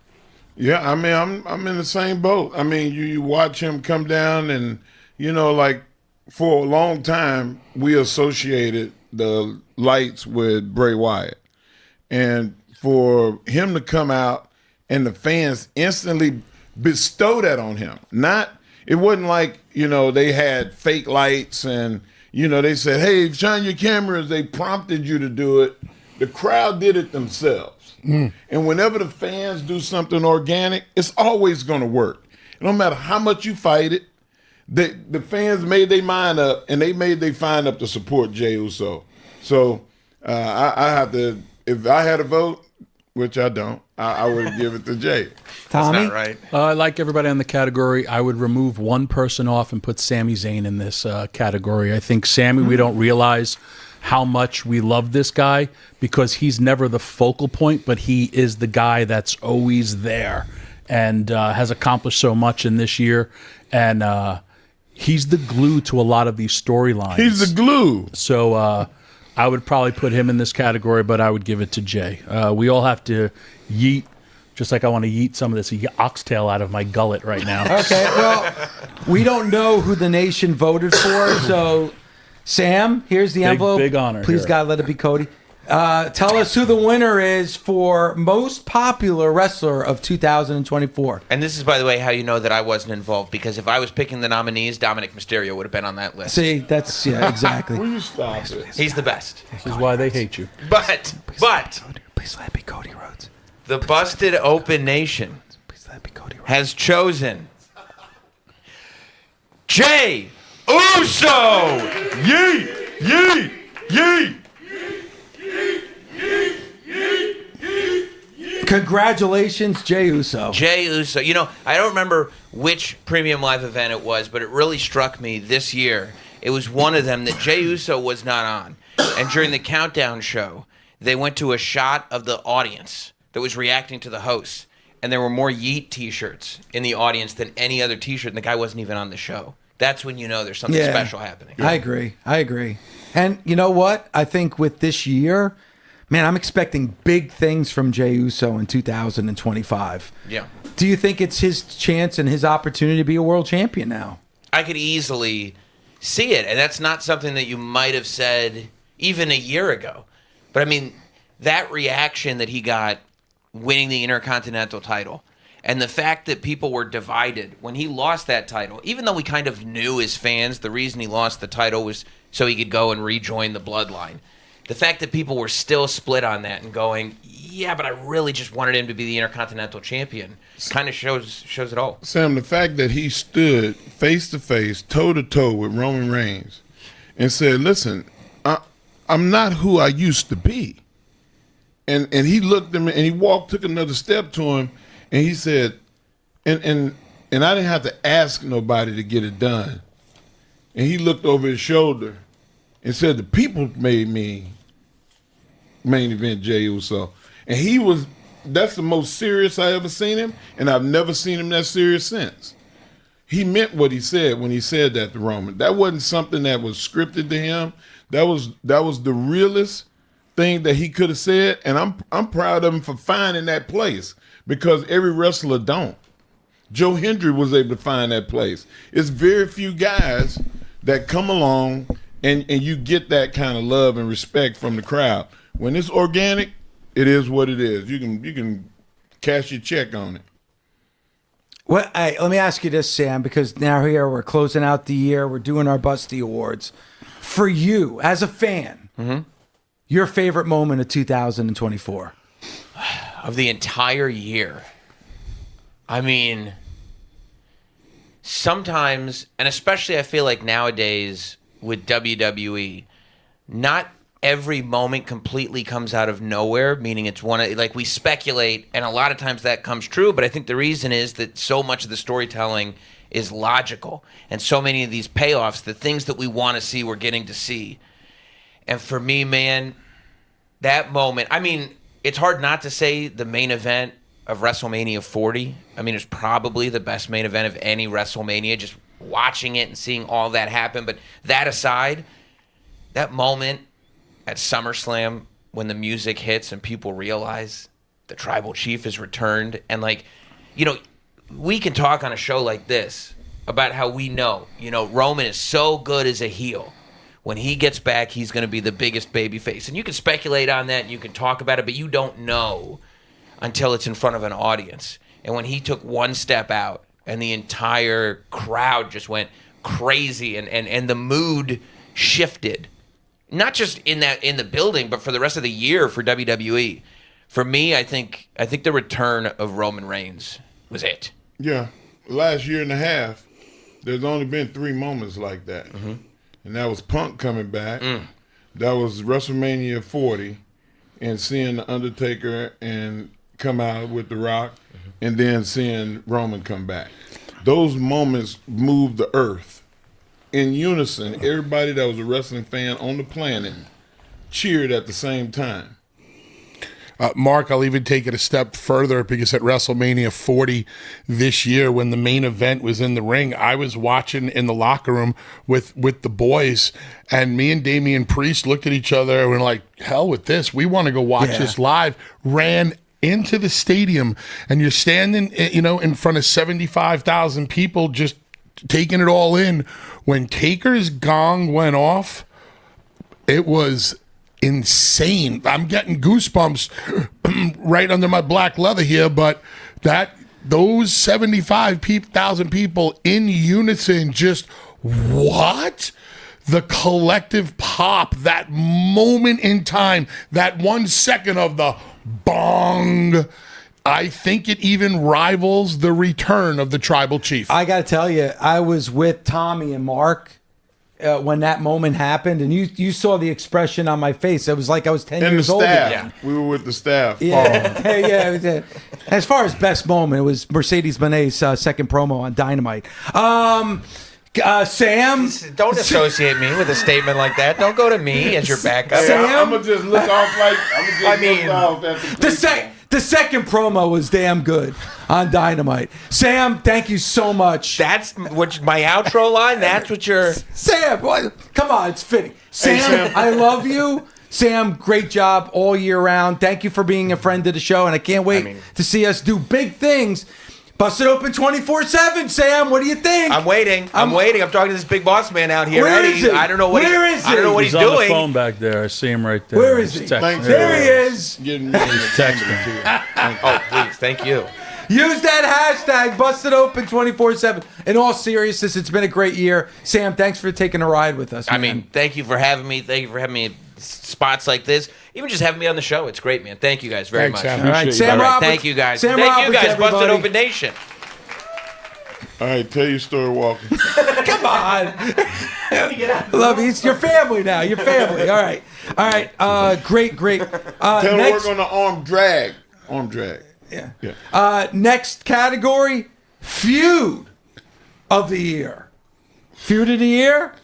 Yeah, I mean, I'm in the same boat. I mean, you watch him come down, and like for a long time we associated the lights with Bray Wyatt, and for him to come out and the fans instantly bestow that on him, not It wasn't like, they had fake lights and, they said, hey, shine your cameras. They prompted you to do it. The crowd did it themselves. And whenever the fans do something organic, it's always going to work. No matter how much you fight it, the fans made their mind up, and they made their mind up to support Jey Uso. So I have to, if I had a vote, which I don't, I would give it to Jey. Tommy? That's not right. Like everybody in the category, I would remove one person off and put Sami Zayn in this category. I think Sami, we don't realize how much we love this guy because he's never the focal point, but he is the guy that's always there and has accomplished so much in this year. And he's the glue to a lot of these storylines. He's the glue. So I would probably put him in this category, but I would give it to Jey. We all have to yeet, just like I want to yeet some of this oxtail out of my gullet right now. Okay, well, we don't know who the nation voted for, so Sam, here's the envelope. Big honor. Please, here. God, let it be Cody. Tell us who the winner is for most popular wrestler of 2024. And this is, by the way, how you know that I wasn't involved, because if I was picking the nominees, Dominic Mysterio would have been on that list. See, that's, yeah, exactly. Will you stop it? He's the best. This is why they hate you. But Please let it be Cody Rhodes. the Busted Open Nation has chosen Jey Uso. Yeet, yeet, yeet. Congratulations, Jey Uso. Jey Uso. I don't remember which Premium Live event it was, but it really struck me this year. It was one of them that Jey Uso was not on. And during the countdown show, they went to a shot of the audience that was reacting to the host. And there were more Yeet t-shirts in the audience than any other t-shirt, and the guy wasn't even on the show. That's when you know there's something special happening. I agree. And you know what? I think with this year, man, I'm expecting big things from Jey Uso in 2025. Yeah. Do you think it's his chance and his opportunity to be a world champion now? I could easily see it, and that's not something that you might have said even a year ago. But I mean, that reaction that he got winning the Intercontinental title, and the fact that people were divided when he lost that title, even though we kind of knew as fans the reason he lost the title was so he could go and rejoin the bloodline. The fact that people were still split on that and going, yeah, but I really just wanted him to be the Intercontinental Champion, kind of shows it all. Sam, the fact that he stood face to face, toe to toe with Roman Reigns and said, listen, I'm not who I used to be. And he looked at him and he took another step to him, and he said, and I didn't have to ask nobody to get it done. And he looked over his shoulder and said, the people made me main event Jey Uso. And that's the most serious I ever seen him, and I've never seen him that serious since. He meant what he said when he said that to Roman. That wasn't something that was scripted to him. That was the realest thing that he could have said, and I'm proud of him for finding that place, because every wrestler don't. Joe Hendry was able to find that place. It's very few guys that come along and you get that kind of love and respect from the crowd. When it's organic, it is what it is. You can cash your check on it. Well, hey, let me ask you this, Sam, because now here we're closing out the year. We're doing our Busty Awards. For you, as a fan, your favorite moment of 2024? Of the entire year. I mean, sometimes, and especially I feel like nowadays with WWE, not every moment completely comes out of nowhere, meaning it's like we speculate, and a lot of times that comes true, but I think the reason is that so much of the storytelling is logical, and so many of these payoffs, the things that we want to see, we're getting to see. And for me, man, that moment, I mean, it's hard not to say the main event of WrestleMania 40. I mean, it's probably the best main event of any WrestleMania, just watching it and seeing all that happen. But that aside, that moment at SummerSlam when the music hits and people realize the Tribal Chief is returned. And, like, we can talk on a show like this about how we know, Roman is so good as a heel. When he gets back, he's going to be the biggest babyface. And you can speculate on that and you can talk about it, but you don't know until it's in front of an audience. And when he took one step out and the entire crowd just went crazy, and the mood shifted. Not just in the building, but for the rest of the year for WWE. For me, I think the return of Roman Reigns was it. Yeah. Last year and a half, there's only been 3 moments like that. Mm-hmm. And that was Punk coming back. That was WrestleMania 40 and seeing The Undertaker and come out with The Rock, and then seeing Roman come back. Those moments moved the earth. In unison, everybody that was a wrestling fan on the planet cheered at the same time. Mark, I'll even take it a step further because at WrestleMania 40 this year, when the main event was in the ring, I was watching in the locker room with the boys, and me and Damian Priest looked at each other and were like, hell with this. We want to go watch this live. Ran into the stadium, and you're standing, in front of 75,000 people just taking it all in. When Taker's gong went off, it was insane. I'm getting goosebumps right under my black leather here, but those 75,000 people in unison, just what? The collective pop, that moment in time, that 1 second of the bong, I think it even rivals the return of the tribal chief. I got to tell you, I was with Tommy and Mark when that moment happened, and you saw the expression on my face. It was like I was 10 years old again. We were with the staff. Yeah. As far as best moment, it was Mercedes Benet's second promo on Dynamite. Sam, don't associate me with a statement like that. Don't go to me as your backup. Sam? I'm gonna just look off like look off at the second promo was damn good on Dynamite. Sam, thank you so much. That's what my outro line. That's what you're. Sam, come on, it's fitting. Sam, I love you. Sam, great job all year round. Thank you for being a friend of the show, and I can't wait to see us do big things. Busted Open 24/7, Sam. What do you think? I'm waiting. I'm waiting. I'm talking to this big boss man out here. Where Eddie. is he? I don't know what Where is he? I don't know what he's on doing. the phone back there. I see him right there. Where is he? He's texting. There he is. He's texting. Oh, please. Thank you. Use that hashtag, Busted Open 24/7. In all seriousness, it's been a great year. Sam, thanks for taking a ride with us, man. I mean, thank you for having me. Thank you for having me in spots like this. Even just having me on the show. It's great, man. Thank you guys very much. Sam. All right, Sam Roberts. Thank you guys. Sam Thank Roberts, you guys. everybody. Busted Open Nation. All right, tell your story, Walker. Come on. Love you. It's your family now. Your family. All right. Great. Tell him to work on the arm drag. Yeah. Next category, feud of the year. Feud of the year,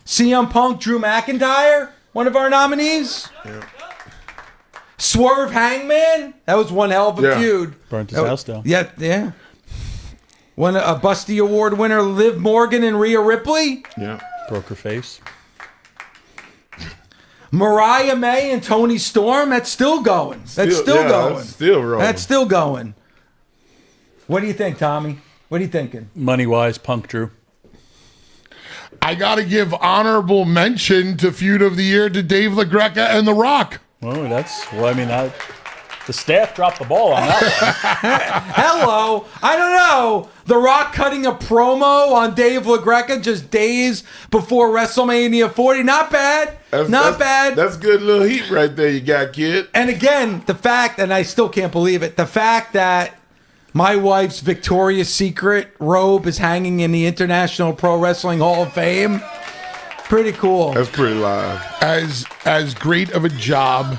CM Punk, Drew McIntyre, one of our nominees. Yeah. Swerve Hangman, that was one hell of a feud. Burnt his house down. Yeah. Won a Busty Award winner, Liv Morgan and Rhea Ripley. Yeah. Broke her face. Mariah May and Tony Storm, that's still going. That's still going. That's still rolling. That's still going. What do you think, Tommy? What are you thinking? Money-wise, Punk Drew. I got to give honorable mention to feud of the year to Dave LaGreca and The Rock. The staff dropped the ball on that one. Hello. I don't know. The Rock cutting a promo on Dave LaGreca just days before WrestleMania 40. Not bad. Not bad. That's good little heat right there you got, kid. And again, the fact, and I still can't believe it, the fact that my wife's Victoria's Secret robe is hanging in the International Pro Wrestling Hall of Fame. Pretty cool. That's pretty live. As great of a job.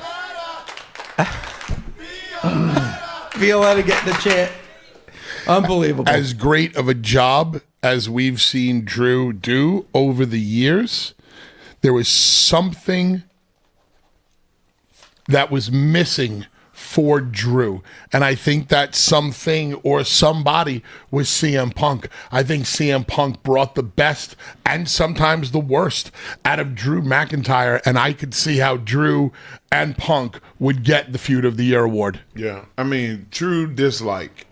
Violetta getting the chant. Unbelievable. As great of a job as we've seen Drew do over the years, there was something that was missing for Drew. And I think that something or somebody was CM Punk. I think CM Punk brought the best and sometimes the worst out of Drew McIntyre, and I could see how Drew and Punk would get the Feud of the Year award. Yeah. I mean, true dislike.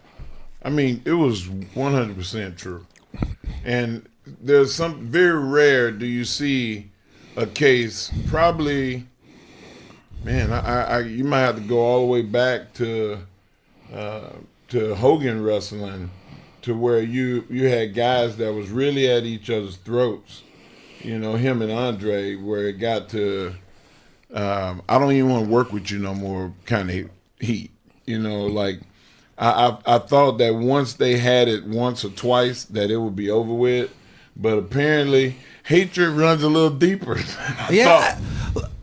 I mean, it was 100% true. And there's some very rare do you see a case, probably, man, you might have to go all the way back to Hogan wrestling to where you had guys that was really at each other's throats. You know, him and Andre, where it got to, I don't even want to work with you no more kind of heat. You know, like I thought that once they had it once or twice that it would be over with, but apparently hatred runs a little deeper. Yeah,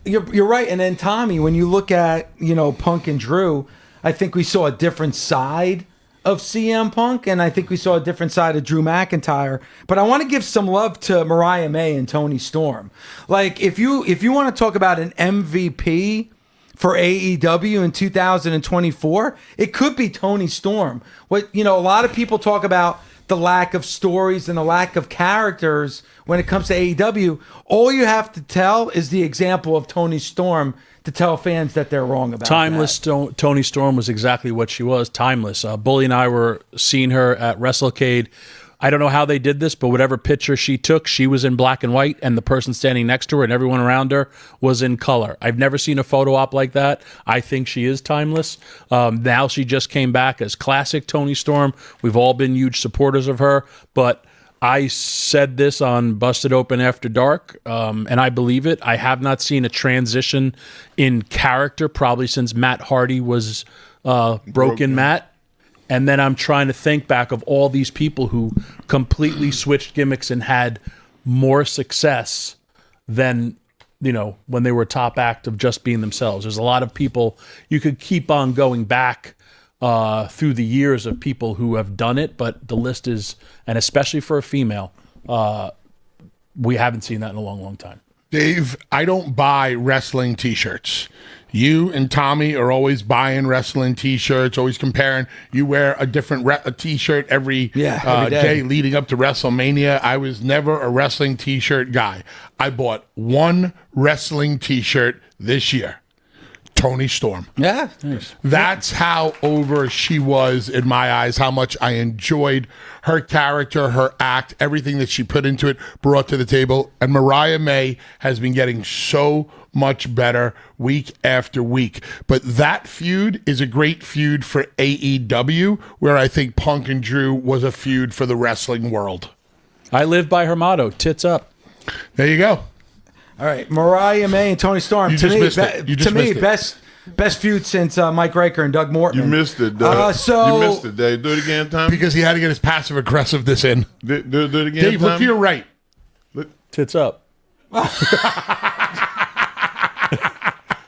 you're right. And then Tommy, when you look at, you know, Punk and Drew, I think we saw a different side of CM Punk, and I think we saw a different side of Drew McIntyre. But I want to give some love to Mariah May and Tony Storm. Like, if you want to talk about an MVP for AEW in 2024, it could be Tony Storm. What, you know, a lot of people talk about the lack of stories and the lack of characters when it comes to AEW. All you have to tell is the example of Tony Storm to tell fans that they're wrong about Timeless that. Tony Storm was exactly what she was, timeless. Bully and I were seeing her at WrestleCade. I don't know how they did this, but whatever picture she took, she was in black and white, and the person standing next to her and everyone around her was in color. I've never seen a photo op like that. I think she is timeless. Now she just came back as classic Tony Storm. We've all been huge supporters of her, but I said this on Busted Open After Dark, and I believe it. I have not seen a transition in character probably since Matt Hardy was Broken Matt. And then I'm trying to think back of all these people who completely switched gimmicks and had more success than, you know, when they were top act of just being themselves. There's a lot of people you could keep on going back through the years of people who have done it, but the list is, and especially for a female, we haven't seen that in a long, long time. Dave, I don't buy wrestling T-shirts. You and Tommy are always buying wrestling T-shirts, always comparing. You wear a different T-shirt every day leading up to WrestleMania. I was never a wrestling T-shirt guy. I bought one wrestling T-shirt this year. Tony Storm. Yeah. Nice. That's how over she was in my eyes, how much I enjoyed her character, her act, everything that she put into it, brought to the table. And Mariah May has been getting so much better week after week. But that feud is a great feud for AEW, where I think Punk and Drew was a feud for the wrestling world. I live by her motto, tits up. There you go. All right, Mariah May and Tony Storm. You just missed it. Best feud since Mike Raker and Doug Morton. You missed it, Doug. You missed it, Dave. Do it again, Tom. Because he had to get his passive aggressiveness in. Do it again, Dave, Tom. look to your right. Tits up.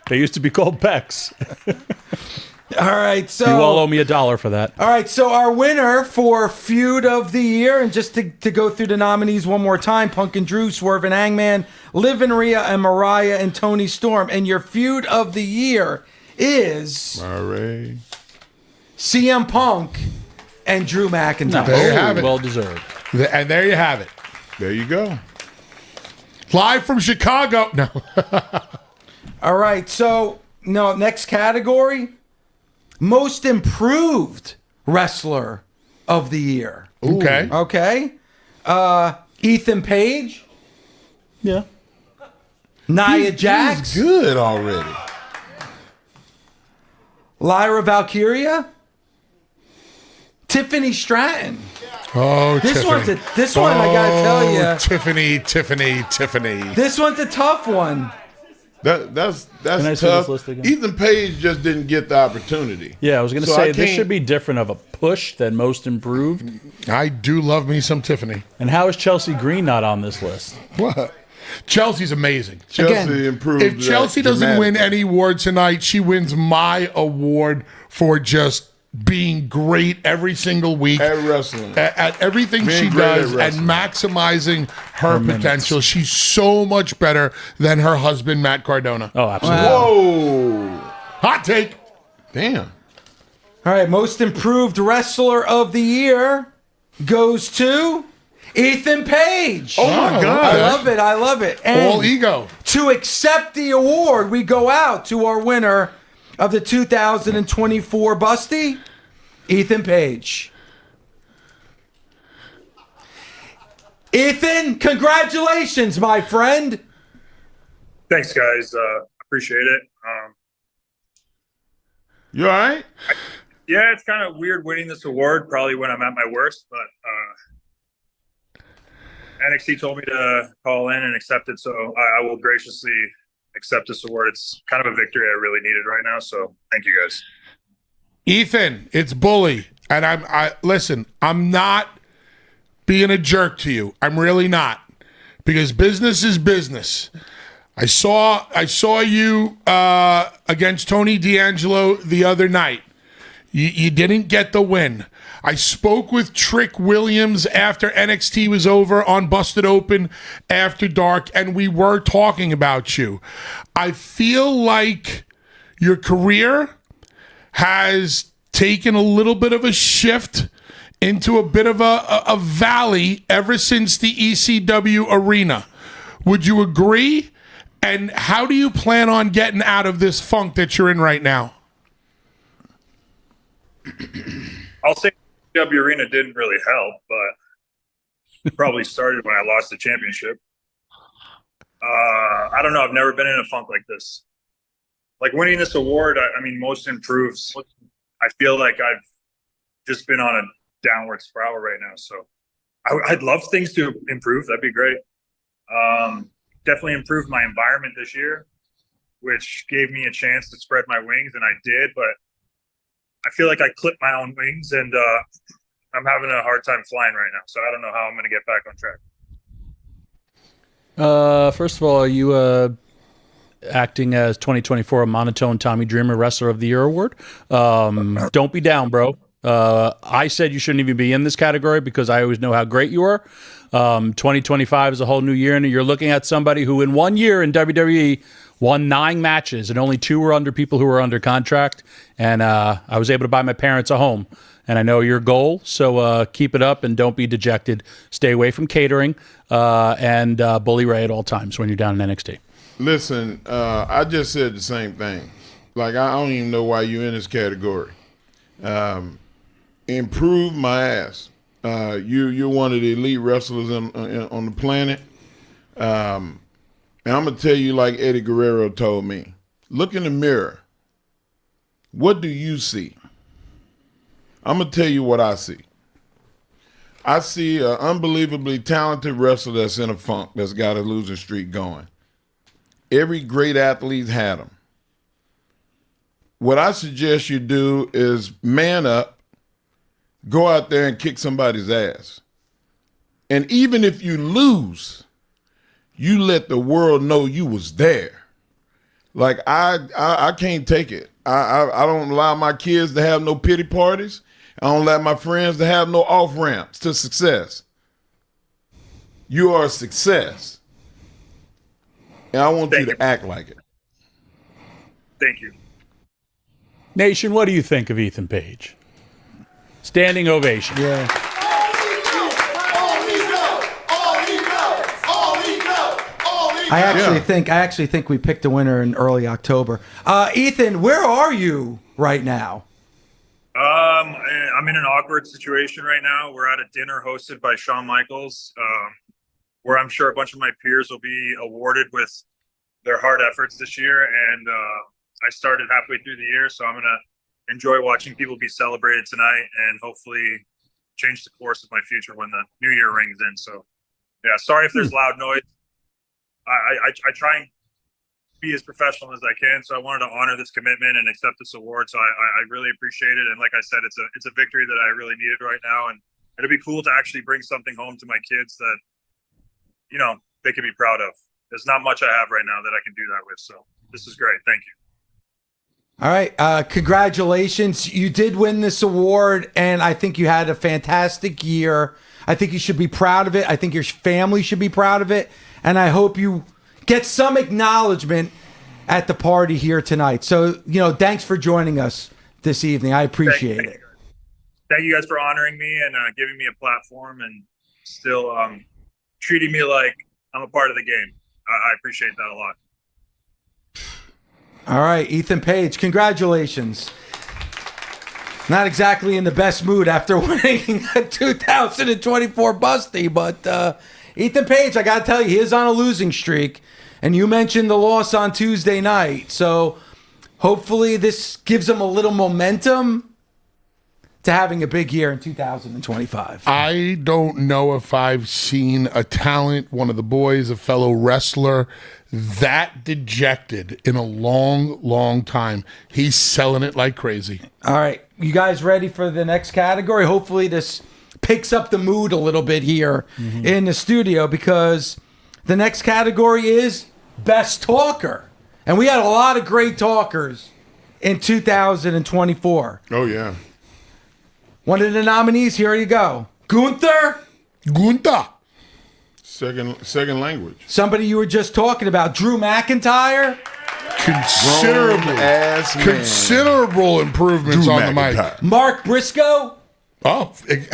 They used to be called Becks. All right, so you all owe me $1 for that. All right, so our winner for Feud of the Year, and just to go through the nominees one more time: Punk and Drew, Swerve and Hangman, Liv and Rhea, and Mariah and Tony Storm. And your Feud of the Year is CM Punk and Drew McIntyre. There you have it. Well deserved. And there you have it. There you go. Live from Chicago. No. All right, so next category. Most Improved Wrestler of the Year. Okay. Okay. Ethan Page. Yeah. Nia Jax. He's good already. Lyra Valkyria. Tiffany Stratton. Oh, this Tiffany. This one I gotta tell you. Tiffany. This one's a tough one. That's Can I see tough. this list again? Ethan Page just didn't get the opportunity. Yeah, I was going to So say I this can't- should be different of a push than Most Improved. I do love me some Tiffany. And how is Chelsea Green not on this list? What? Chelsea's amazing. Chelsea improved. If Chelsea doesn't win any award tonight, she wins my award for just being great every single week at wrestling, at everything Being she great at does, and wrestling. maximizing her potential. She's so much better than her husband, Matt Cardona. Oh, absolutely. Whoa. Hot take. Damn. All right, Most Improved Wrestler of the Year goes to Ethan Page. Oh my God. I love it. And All ego. to accept the award, we go out to our winner of the 2024 Busty, Ethan Page. Ethan, congratulations, my friend. Thanks, guys. Appreciate it. You all right? Yeah, it's kind of weird winning this award probably when I'm at my worst, but NXT told me to call in and accept it, so I will graciously accept this award. It's kind of a victory I really needed right now, so thank you guys. Ethan, it's Bully, and listen, I'm not being a jerk to you. I'm really not, because business is business. I saw you against Tony D'Angelo the other night. You didn't get the win. I spoke with Trick Williams after NXT was over on Busted Open After Dark, and we were talking about you. I feel like your career has taken a little bit of a shift into a bit of a valley ever since the ECW arena. Would you agree? And how do you plan on getting out of this funk that you're in right now? I'll say W Arena didn't really help, but it probably started when I lost the championship. I don't know. I've never been in a funk like this. Like winning this award, I mean, most improves. I feel like I've just been on a downward spiral right now. So I'd love things to improve. That'd be great. Definitely improved my environment this year, which gave me a chance to spread my wings, and I did, but I feel like I clipped my own wings, and I'm having a hard time flying right now. So I don't know how I'm going to get back on track. First of all, are you acting as 2024 a monotone Tommy Dreamer Wrestler of the Year award? Don't be down, bro. I said you shouldn't even be in this category because I always know how great you are. 2025 is a whole new year, and you're looking at somebody who in 1 year in WWE won 9 matches, and only 2 were under people who were under contract. And I was able to buy my parents a home. And I know your goal, so keep it up and don't be dejected. Stay away from catering and bully Ray at all times when you're down in NXT. Listen, I just said the same thing. Like, I don't even know why you're in this category. Improve my ass. You're one of the elite wrestlers on the planet. And I'm going to tell you like Eddie Guerrero told me. Look in the mirror. What do you see? I'm going to tell you what I see. I see an unbelievably talented wrestler that's in a funk, that's got a losing streak going. Every great athlete's had them. What I suggest you do is man up, go out there and kick somebody's ass. And even if you lose, you let the world know you was there. Like, I can't take it. I don't allow my kids to have no pity parties. I don't allow my friends to have no off-ramps to success. You are a success. And I want you to act like it. Thank you. Nation, what do you think of Ethan Page? Standing ovation. Yeah. I actually think we picked a winner in early October. Ethan, where are you right now? I'm in an awkward situation right now. We're at a dinner hosted by Shawn Michaels, where I'm sure a bunch of my peers will be awarded with their hard efforts this year. And I started halfway through the year, so I'm going to enjoy watching people be celebrated tonight and hopefully change the course of my future when the new year rings in. So, yeah, sorry if there's loud noise. I try and be as professional as I can, so I wanted to honor this commitment and accept this award. So I really appreciate it, and like I said, it's a victory that I really needed right now, and it'd be cool to actually bring something home to my kids that, you know, they can be proud of. There's not much I have right now that I can do that with, so this is great. Thank you. All right, congratulations. You did win this award, and I think you had a fantastic year. I think you should be proud of it. I think your family should be proud of it, and I hope you get some acknowledgement at the party here tonight. So, you know, thanks for joining us this evening. I appreciate it. Thank you guys for honoring me and giving me a platform and still treating me like I'm a part of the game. I appreciate that a lot. All right, Ethan Page, congratulations. Not exactly in the best mood after winning a 2024 Busty, but Ethan Page, I got to tell you, he is on a losing streak. And you mentioned the loss on Tuesday night. So hopefully this gives him a little momentum to having a big year in 2025? I don't know if I've seen a talent, one of the boys, a fellow wrestler, that dejected in a long, long time. He's selling it like crazy. All right. You guys ready for the next category? Hopefully this picks up the mood a little bit here in the studio, because the next category is Best Talker. And we had a lot of great talkers in 2024. Oh, yeah. One of the nominees, here you go. Gunther. Second language. Somebody you were just talking about, Drew McIntyre. Considerable improvements on the mic. Mark Briscoe. Oh,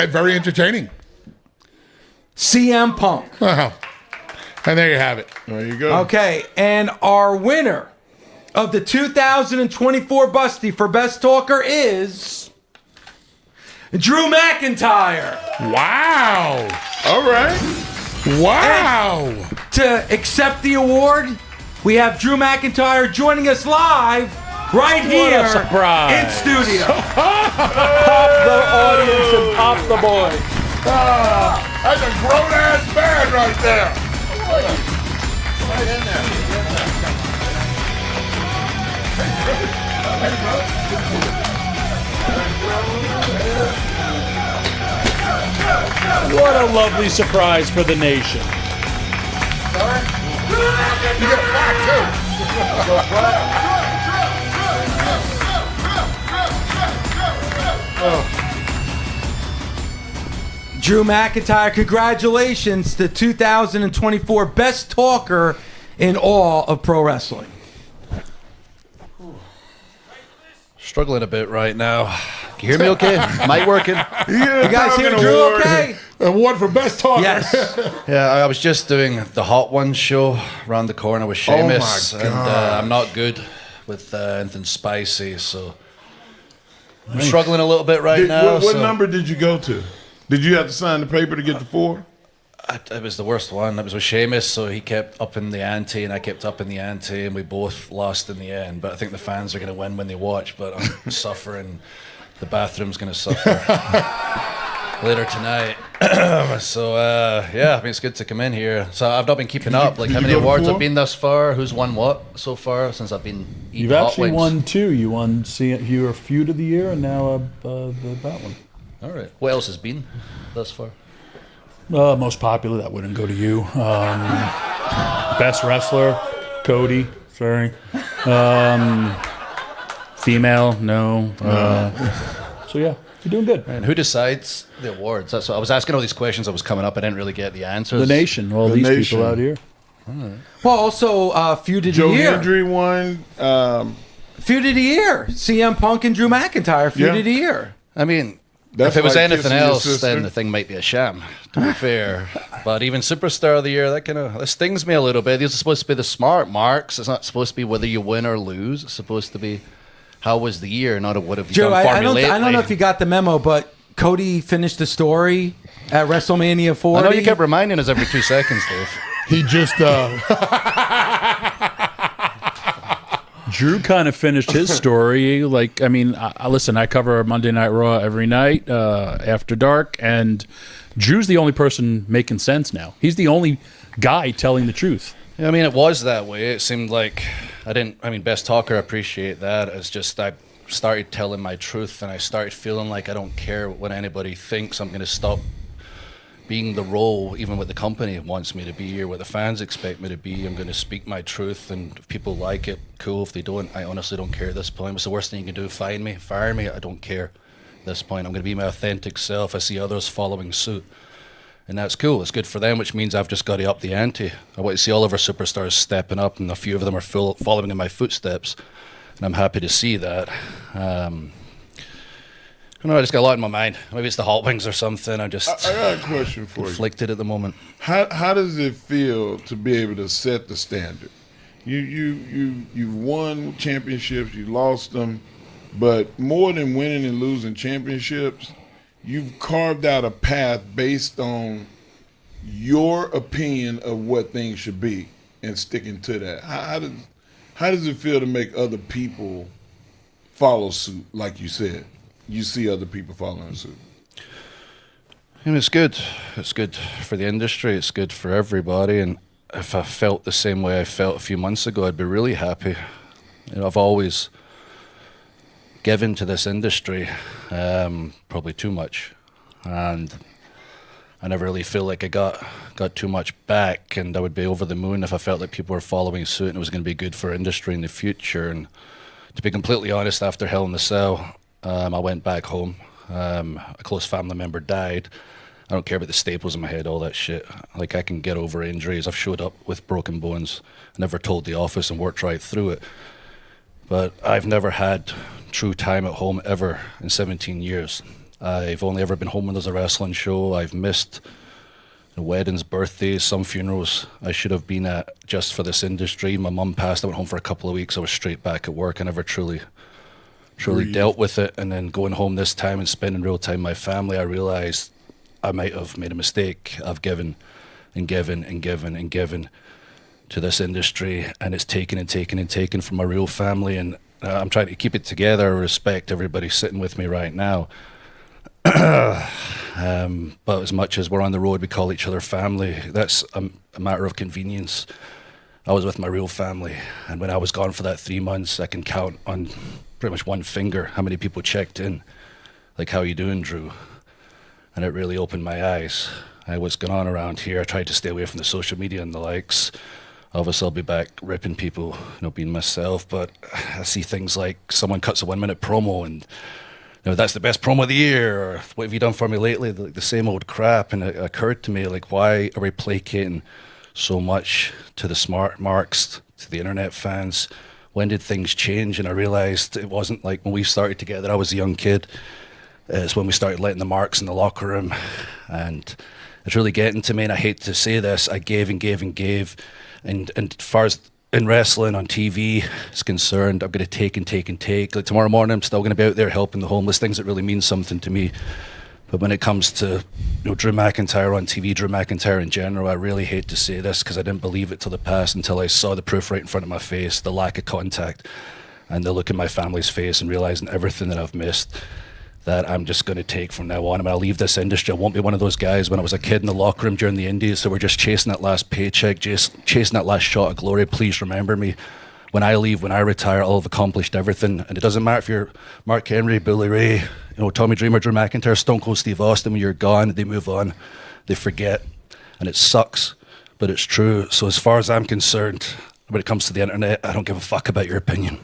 very entertaining. CM Punk. And there you have it. There you go. Okay, and our winner of the 2024 Busty for Best Talker is Drew McIntyre. Wow. All right. Wow. And to accept the award, we have Drew McIntyre joining us live right here in studio. Pop the audience and pop the boys. That's a grown-ass man right there. Right in there. What a lovely surprise for the nation. You get a plaque, too. Drew McIntyre, congratulations, the 2024 Best Talker in all of pro wrestling. Struggling a bit right now. Can you hear me okay? Mic working? You guys hear Drew okay? Award for Best Talker. Yes. Yeah, I was just doing the Hot Ones show around the corner with Sheamus, and I'm not good with anything spicy, so I'm struggling a little bit right now. What number did you go to? Did you have to sign the paper to get the 4? It was the worst one. It was with Sheamus, so he kept upping the ante, and I kept upping the ante, and we both lost in the end. But I think the fans are going to win when they watch, but I'm suffering. The bathroom's going to suffer later tonight. So, yeah, I mean, it's good to come in here. So I've not been keeping up. Like, how many awards have been thus far? Who's won what so far since I've been eating You've hot actually wings? won 2. You won your Feud of the Year and now that one. All right. What else has been thus far? Most popular, that wouldn't go to you. Best Wrestler, Cody. Sorry. Female, no. So yeah, you're doing good. And who decides the awards? That's what I was asking all these questions. I was coming up. I didn't really get the answers. The nation. All these people out here. Right. Well, also Feud of the Joe Year. Hendry won. Feud of the Year. CM Punk and Drew McIntyre. Feud of the Year. I mean, That's if it was like anything kissing your else, sister. then the thing might be a sham, to be fair. But even Superstar of the Year, that stings me a little bit. These are supposed to be the smart marks. It's not supposed to be whether you win or lose. It's supposed to be how was the year, not what have you Joe, done for I me don't lately. know if you got the memo, but Cody finished the story at WrestleMania 40. I know you kept reminding us every 2 seconds, Dave. He just Drew kind of finished his story. Like, I mean, listen, I cover Monday Night Raw every night after dark, and Drew's the only person making sense now. He's the only guy telling the truth. Yeah, I mean, it was that way. It seemed like Best Talker, I appreciate that. It's just I started telling my truth, and I started feeling like I don't care what anybody thinks. I'm going to stop being the role, even what the company wants me to be or what the fans expect me to be. I'm going to speak my truth, and if people like it, cool. If they don't, I honestly don't care at this point. What's the worst thing you can do? Fire me. I don't care at this point. I'm going to be my authentic self. I see others following suit. And that's cool. It's good for them, which means I've just got to up the ante. I want to see all of our superstars stepping up, and a few of them are following in my footsteps. And I'm happy to see that. I don't know, I just got a lot in my mind. Maybe it's the hot wings or something. I got a question for you. Conflicted at the moment. How does it feel to be able to set the standard? You've won championships, you lost them, but more than winning and losing championships, you've carved out a path based on your opinion of what things should be and sticking to that. How does it feel to make other people follow suit, like you said? you see other people following suit? And it's good. It's good for the industry. It's good for everybody. And if I felt the same way I felt a few months ago, I'd be really happy. I've always given to this industry, probably too much, and I never really feel like I got too much back. And I would be over the moon if I felt like people were following suit and it was going to be good for industry in the future. And to be completely honest, after Hell in the Cell, I went back home. A close family member died. I don't care about the staples in my head, all that shit. Like, I can get over injuries. I've showed up with broken bones. I never told the office and worked right through it. But I've never had true time at home ever in 17 years. I've only ever been home when there's a wrestling show. I've missed weddings, birthdays, some funerals I should have been at just for this industry. My mum passed. I went home for a couple of weeks. I was straight back at work. I never truly dealt with it. And then going home this time and spending real time with my family, I realized I might have made a mistake. I've given and given and given and given to this industry, and it's taken and taken and taken from my real family. And I'm trying to keep it together. I respect everybody sitting with me right now. But as much as we're on the road, we call each other family. That's a matter of convenience. I was with my real family, and when I was gone for that 3 months, I can count on pretty much one finger how many people checked in, like, how you doing, Drew? And it really opened my eyes. What's going on around here. I tried to stay away from the social media and the likes. Obviously, I'll be back ripping people, being myself, but I see things like someone cuts a 1 minute promo and that's the best promo of the year, or what have you done for me lately? The same old crap. And it occurred to me, like, why are we placating so much to the smart marks, to the internet fans? When did things change? And I realized it wasn't like when we started together, I was a young kid. It's when we started letting the marks in the locker room. And it's really getting to me, and I hate to say this, I gave and gave and gave. And as far as in wrestling on TV is concerned, I'm going to take and take and take. Like, tomorrow morning, I'm still going to be out there helping the homeless, things that really mean something to me. But when it comes to Drew McIntyre on TV, Drew McIntyre in general, I really hate to say this because I didn't believe it till the past, until I saw the proof right in front of my face, the lack of contact, and the look in my family's face, and realizing everything that I've missed, that I'm just going to take from now on. I'm going to leave this industry. I won't be one of those guys when I was a kid in the locker room during the Indies, so we're just chasing that last paycheck, just chasing that last shot of glory. Please remember me. When I leave, when I retire, I'll have accomplished everything. And it doesn't matter if you're Mark Henry, Billy Ray, Tommy Dreamer, Drew McIntyre, Stone Cold Steve Austin. When you're gone, they move on, they forget. And it sucks, but it's true. So as far as I'm concerned, when it comes to the internet, I don't give a fuck about your opinion.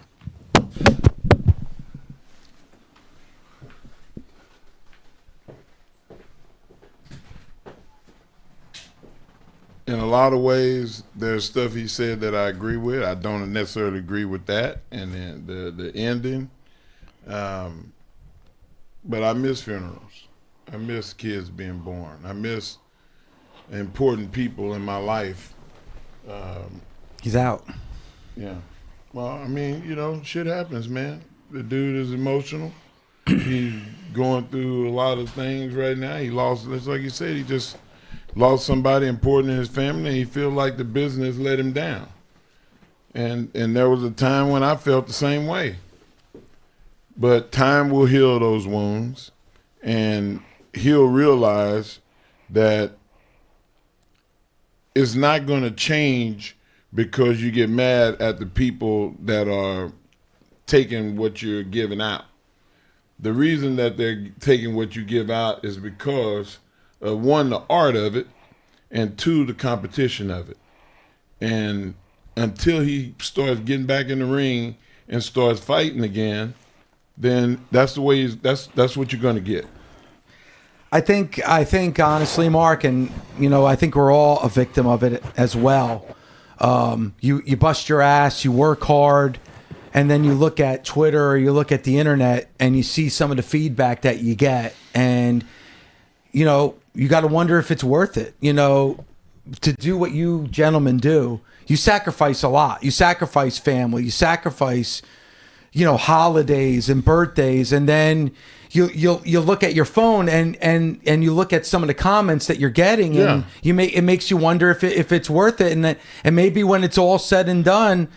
In a lot of ways, there's stuff he said that I agree with. I don't necessarily agree with that, and then the ending. But I miss funerals. I miss kids being born. I miss important people in my life. He's out. Yeah. Well, I mean, shit happens, man. The dude is emotional. He's going through a lot of things right now. He lost, just like you said, he just lost somebody important in his family, and he feel like the business let him down. And there was a time when I felt the same way. But time will heal those wounds, and he'll realize that it's not going to change because you get mad at the people that are taking what you're giving out. The reason that they're taking what you give out is because one, the art of it, and two, the competition of it. And until he starts getting back in the ring and starts fighting again, then that's the way that's what you're going to get. I think honestly, Mark, and I think we're all a victim of it as well. You bust your ass, you work hard, and then you look at Twitter or you look at the internet and you see some of the feedback that you get, and you got to wonder if it's worth it, to do what you gentlemen do. You sacrifice a lot. You sacrifice family. You sacrifice, holidays and birthdays. And then you look at your phone and you look at some of the comments that you're getting, Yeah. and it makes you wonder if it's worth it. And maybe when it's all said and done,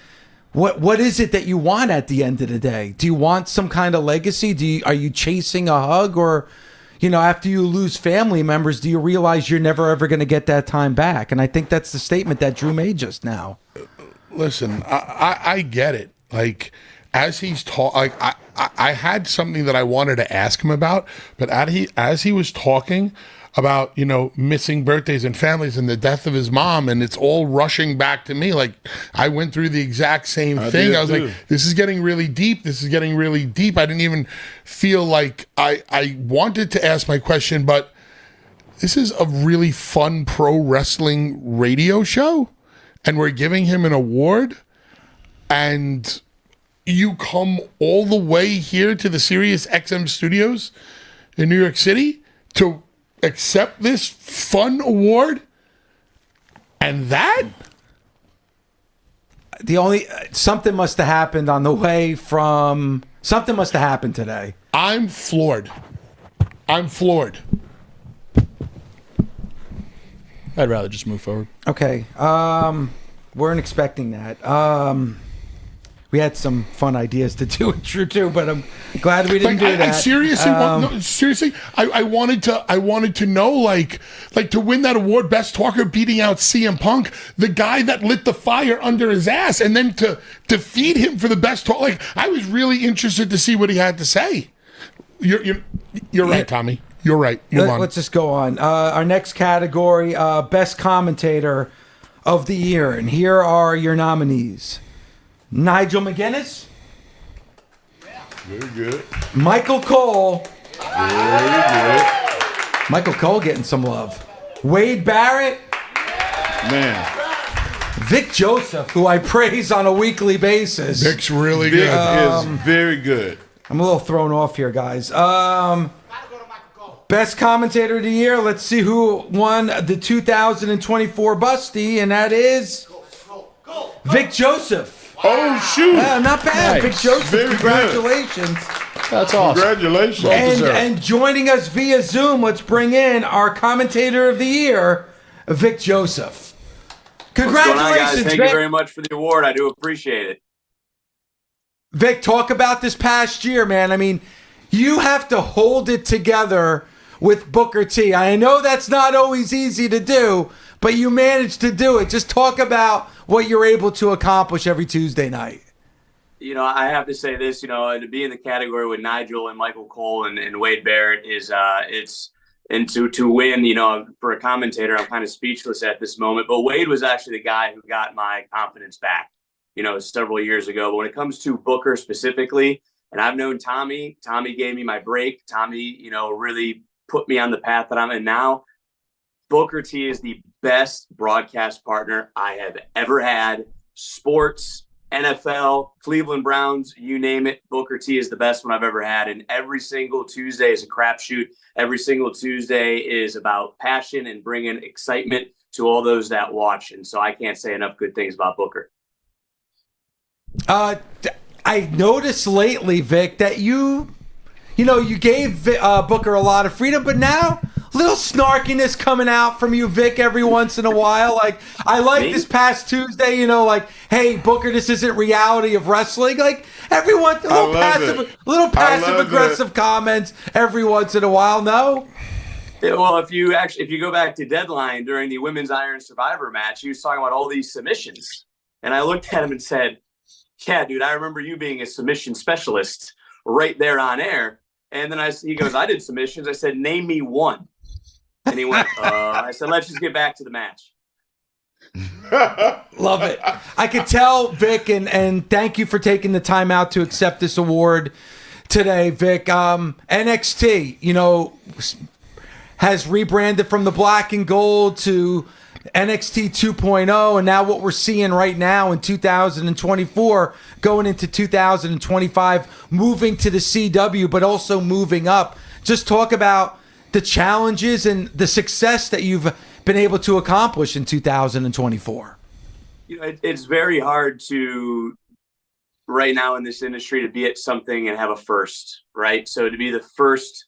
what is it that you want at the end of the day? Do you want some kind of legacy? Are you chasing a hug, or, after you lose family members, do you realize you're never ever going to get that time back? And I think that's the statement that Drew made just now. Listen, I get it. Like, as he's talking, like I had something that I wanted to ask him about, but as he was talking about, missing birthdays and families and the death of his mom, and it's all rushing back to me. Like, I went through the exact same thing. I was like, this is getting really deep. This is getting really deep. I didn't even feel like I wanted to ask my question, but this is a really fun pro wrestling radio show, and we're giving him an award, and you come all the way here to the SiriusXM studios in New York City to accept this fun award, and that something must have happened on the way from something must have happened today. I'm floored. I'd rather just move forward. Okay. Weren't expecting that. We had some fun ideas to do it, Drew, too, but I'm glad we didn't do that. Seriously, I wanted to know, like to win that award, Best Talker, beating out CM Punk, the guy that lit the fire under his ass, and then to defeat him for the Best Talk. Like, I was really interested to see what he had to say. You're right, Tommy. You're right. Let's just go on. Our next category, Best Commentator of the Year, and here are your nominees. Nigel McGuinness. Very good. Michael Cole. Very good. Michael Cole getting some love. Wade Barrett. Man. Vic Joseph, who I praise on a weekly basis. Vic's really Vic good. is very good. I'm a little thrown off here, guys. Best Commentator of the Year. Let's see who won the 2024 Busty, and that is Vic Joseph. Oh, shoot. Not bad. Nice. Vic Joseph, Very congratulations. That's awesome. Congratulations. And joining us via Zoom, let's bring in our Commentator of the Year, Vic Joseph. Congratulations, What's going on, guys? Thank Vic. you very much for the award. I do appreciate it. Vic, talk about this past year, man. I mean, you have to hold it together with Booker T. I know that's not always easy to do, but you managed to do it. Just talk about what you're able to accomplish every Tuesday night. I have to say this, to be in the category with Nigel and Michael Cole and Wade Barrett is, to win, for a commentator, I'm kind of speechless at this moment. But Wade was actually the guy who got my confidence back, several years ago. But when it comes to Booker specifically, and I've known Tommy gave me my break. Tommy, really put me on the path that I'm in now. Booker T is the best broadcast partner I have ever had. Sports, NFL, Cleveland Browns, you name it. Booker T is the best one I've ever had. And every single Tuesday is a crapshoot. Every single Tuesday is about passion and bringing excitement to all those that watch. And so I can't say enough good things about Booker. I noticed lately, Vic, that you gave Booker a lot of freedom, but now little snarkiness coming out from you, Vic, every once in a while. Like, I like this past Tuesday, hey, Booker, this isn't reality of wrestling. Like, everyone, little passive aggressive comments every once in a while. No. Yeah, well, if you go back to Deadline during the Women's Iron Survivor match, he was talking about all these submissions, and I looked at him and said, "Yeah, dude, I remember you being a submission specialist right there on air." And then he goes, "I did submissions." I said, "Name me one." And he went, I said, "Let's just get back to the match." Love it. I could tell, Vic, and thank you for taking the time out to accept this award today, Vic. NXT, has rebranded from the black and gold to NXT 2.0, and now what we're seeing right now in 2024, going into 2025, moving to the CW, but also moving up. Just talk about the challenges and the success that you've been able to accomplish in 2024. It's very hard to, right now in this industry, to be at something and have a first, right? So to be the first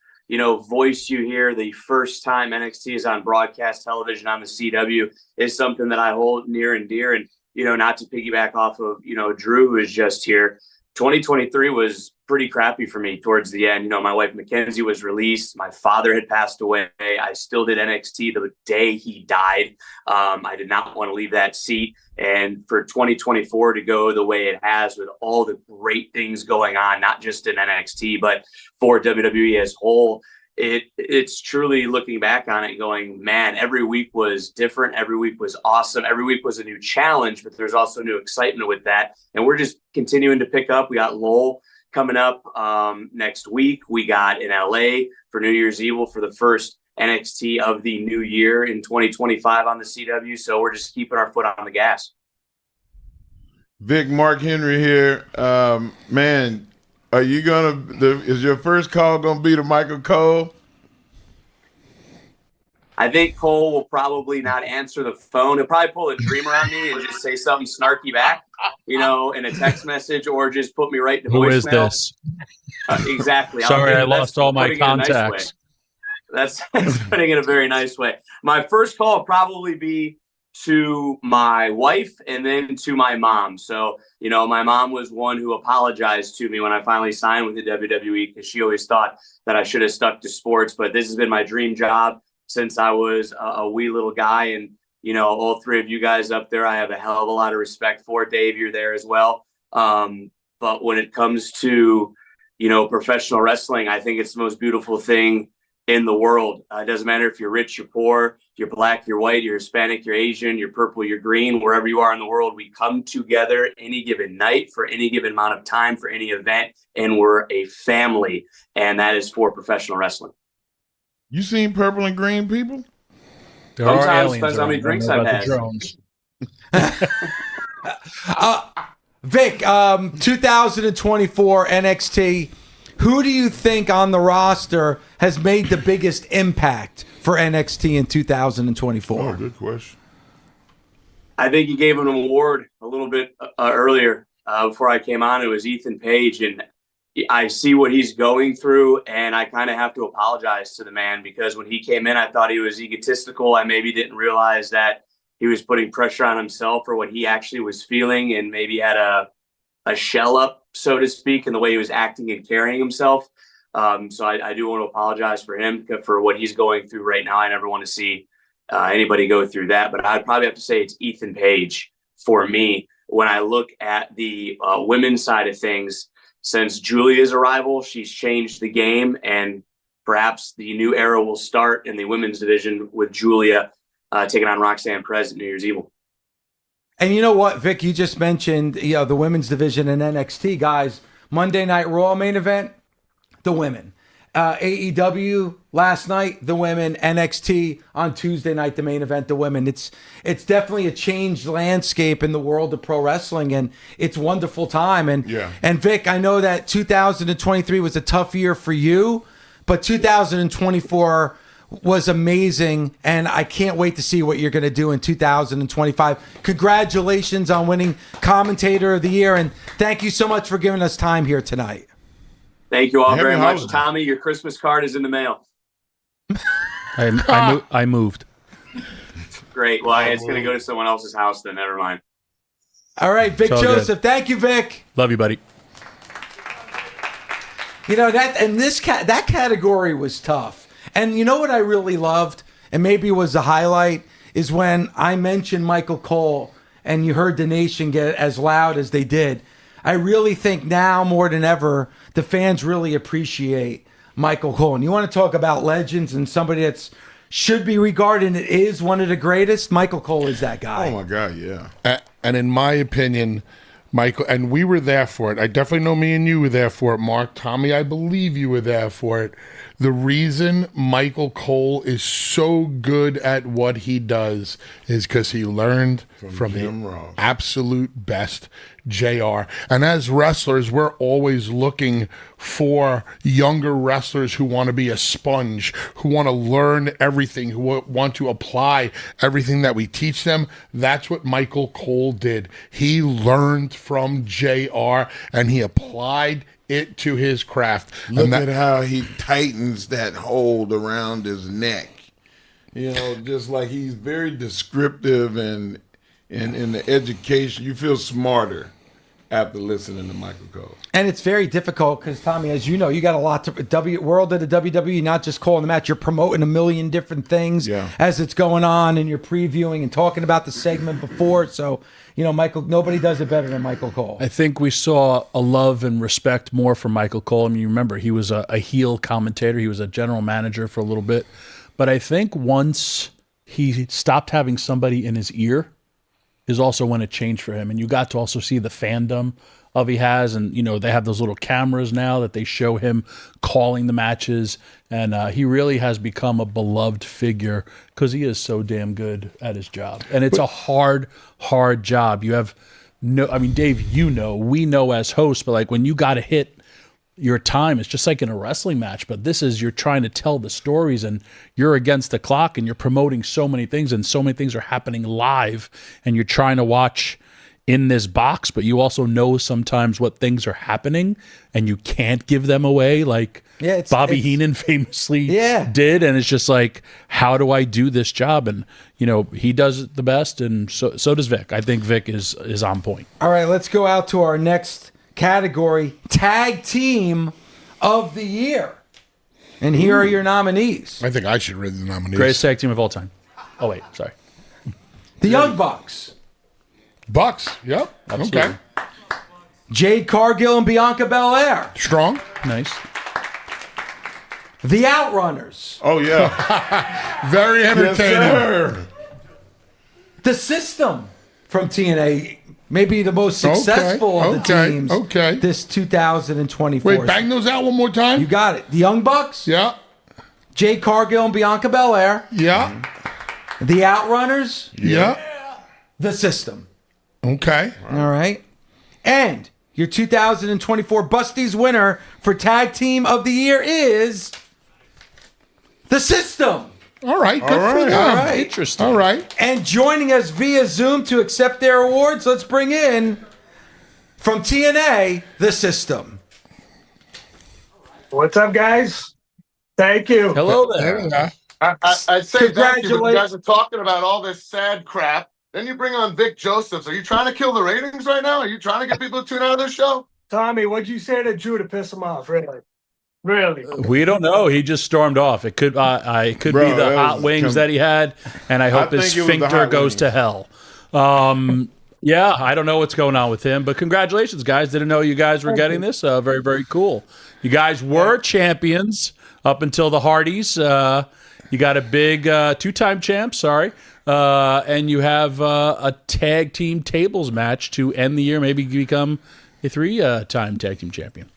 voice you hear the first time NXT is on broadcast television on the CW is something that I hold near and dear. And not to piggyback off of, Drew, who is just here, 2023 was pretty crappy for me towards the end. My wife Mackenzie was released. My father had passed away. I still did NXT the day he died. I did not want to leave that seat. And for 2024 to go the way it has, with all the great things going on, not just in NXT, but for WWE as a whole, it's truly looking back on it going, man, every week was different. Every week was awesome. Every week was a new challenge, but there's also new excitement with that. And we're just continuing to pick up. We got Lowell coming up next week. We got in LA for New Year's Eve for the first NXT of the new year in 2025 on the CW. So we're just keeping our foot on the gas. Vic, Mark Henry here. Man, are you is your first call gonna be to Michael Cole? I think Cole will probably not answer the phone. He'll probably pull a dreamer on me and just say something snarky back, in a text message, or just put me right to voicemail. Who is this? Exactly. Sorry, I lost all my contacts. That's putting it a very nice way. My first call will probably be to my wife and then to my mom. So, my mom was one who apologized to me when I finally signed with the WWE, because she always thought that I should have stuck to sports. But this has been my dream job since I was a wee little guy. And, all three of you guys up there, I have a hell of a lot of respect for. Dave, you're there as well. But when it comes to, professional wrestling, I think it's the most beautiful thing in the world. It doesn't matter if you're rich, you're poor, you're black, you're white, you're Hispanic, you're Asian, you're purple, you're green, wherever you are in the world, we come together any given night for any given amount of time for any event, and we're a family, and that is for professional wrestling. You seen purple and green people? There are Sometimes aliens depends how many drinks I've had. Vic, 2024 NXT. Who do you think on the roster has made the biggest impact for NXT in 2024? Oh, good question. I think you gave him an award a little bit earlier before I came on. It was Ethan Page, and I see what he's going through, and I kind of have to apologize to the man, because when he came in, I thought he was egotistical. I maybe didn't realize that he was putting pressure on himself for what he actually was feeling, and maybe had a shell up, so to speak, in the way he was acting and carrying himself. So I do want to apologize for him for what he's going through right now. I never want to see anybody go through that, but I'd probably have to say it's Ethan Page for me. When I look at the women's side of things, since Julia's arrival, she's changed the game, and perhaps the new era will start in the women's division with Julia taking on Roxanne Perez at New Year's Eve. And you know what, Vic, you just mentioned the women's division in NXT, guys. Monday Night Raw main event, the women. AEW last night, the women. NXT on Tuesday night, the main event, the women. It's definitely a changed landscape in the world of pro wrestling, and it's a wonderful time. And Vic, I know that 2023 was a tough year for you, but 2024 was amazing, and I can't wait to see what you're going to do in 2025. Congratulations on winning Commentator of the Year, and thank you so much for giving us time here tonight. Thank you all very much. Tommy, your Christmas card is in the mail. I moved. Great. Well, it's going to go to someone else's house then. Never mind. All right, Vic Joseph. Good. Thank you, Vic. Love you, buddy. That category was tough. And you know what I really loved, and maybe was the highlight, is when I mentioned Michael Cole and you heard the nation get as loud as they did. I really think now more than ever, the fans really appreciate Michael Cole. And you want to talk about legends and somebody that's should be regarded and is one of the greatest? Michael Cole is that guy. Oh, my God, yeah. And in my opinion, Michael, and we were there for it. I definitely know me and you were there for it, Mark. Tommy, I believe you were there for it. The reason Michael Cole is so good at what he does is because he learned from the absolute best, JR. And as wrestlers, we're always looking for younger wrestlers who want to be a sponge, who want to learn everything, who want to apply everything that we teach them. That's what Michael Cole did. He learned from JR, and he applied it to his craft. Look at how he tightens that hold around his neck. Just like he's very descriptive, and and in the education. You feel smarter after listening to Michael Cole. And it's very difficult because, Tommy, as you know, you got a lot to world of the WWE, not just calling the match. You're promoting a million different things as it's going on, and you're previewing and talking about the segment before. So, you know, Michael, nobody does it better than Michael Cole. I think we saw a love and respect more for Michael Cole. I mean, you remember, he was a heel commentator. He was a general manager for a little bit. But I think once he stopped having somebody in his ear is also when it changed for him. And you got to also see the fandom of he has. And, you know, they have those little cameras now that they show him calling the matches. And he really has become a beloved figure because he is so damn good at his job. And it's a hard, hard job. You have no, I mean, Dave, you know, we know as hosts, but like when you got to hit your time, it's just like in a wrestling match, but this is, you're trying to tell the stories and you're against the clock and you're promoting so many things and so many things are happening live and you're trying to watch in this box, but you also know sometimes what things are happening and you can't give them away. Like Bobby Heenan famously did. And it's just like, how do I do this job? And, you know, he does it the best. And so does Vic. I think Vic is on point. All right, let's go out to our next category, Tag Team of the Year. And here are your nominees. I think I should read the nominees. Greatest tag team of all time. Oh, wait, sorry. The Young Bucks. Bucks, yep. Absolutely. Okay. Jade Cargill and Bianca Belair. Strong. Nice. The Outrunners. Oh, yeah. Very entertaining. Yes, sir. The System from TNA. Maybe the most successful of the teams this 2024. Wait, bang those out one more time. You got it. The Young Bucks. Yeah. Jade Cargill and Bianca Belair. Yeah. The Outrunners. Yeah. The System. Okay. All right. And your 2024 Busty's winner for Tag Team of the Year is The System. All right, good for them. All right. Interesting. All right. And joining us via Zoom to accept their awards, let's bring in, from TNA, The System. What's up, guys? Thank you. Hello there. I'd say thank you, but you guys are talking about all this sad crap. Then you bring on Vic Josephs. Are you trying to kill the ratings right now? Are you trying to get people to tune out of this show? Tommy, what'd you say to Drew to piss him off, really? Really? We don't know. He just stormed off. It could be the hot wings that he had, and I hope his sphincter goes to hell. Yeah, I don't know what's going on with him, but congratulations, guys. Didn't know you guys were getting this. Very, very cool. You guys were champions up until the Hardys. You got a big two-time champ, and you have a tag team tables match to end the year, maybe become a three-time tag team champion.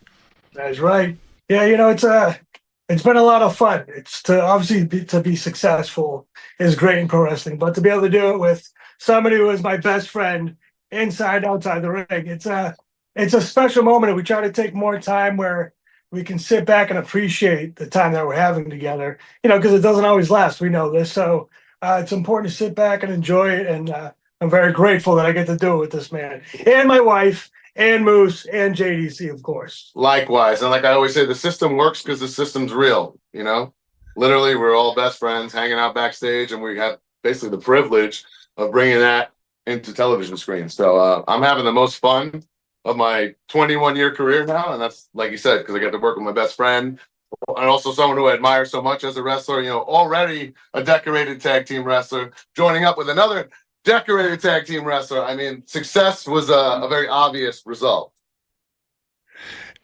That's right. Yeah, you know, it's been a lot of fun. It's to be successful is great in pro wrestling, but to be able to do it with somebody who is my best friend inside, outside the ring, it's a special moment. And we try to take more time where we can sit back and appreciate the time that we're having together, you know, because it doesn't always last. We know this. So it's important to sit back and enjoy it. And I'm very grateful that I get to do it with this man and my wife and Moose and JDC, of course. Likewise. And like I always say, the system works because the system's real, you know? Literally, we're all best friends hanging out backstage, and we have basically the privilege of bringing that into television screens. So I'm having the most fun of my 21-year career now, and that's, like you said, because I get to work with my best friend and also someone who I admire so much as a wrestler, you know, already a decorated tag team wrestler, joining up with another decorated tag team wrestler. I mean, success was a very obvious result.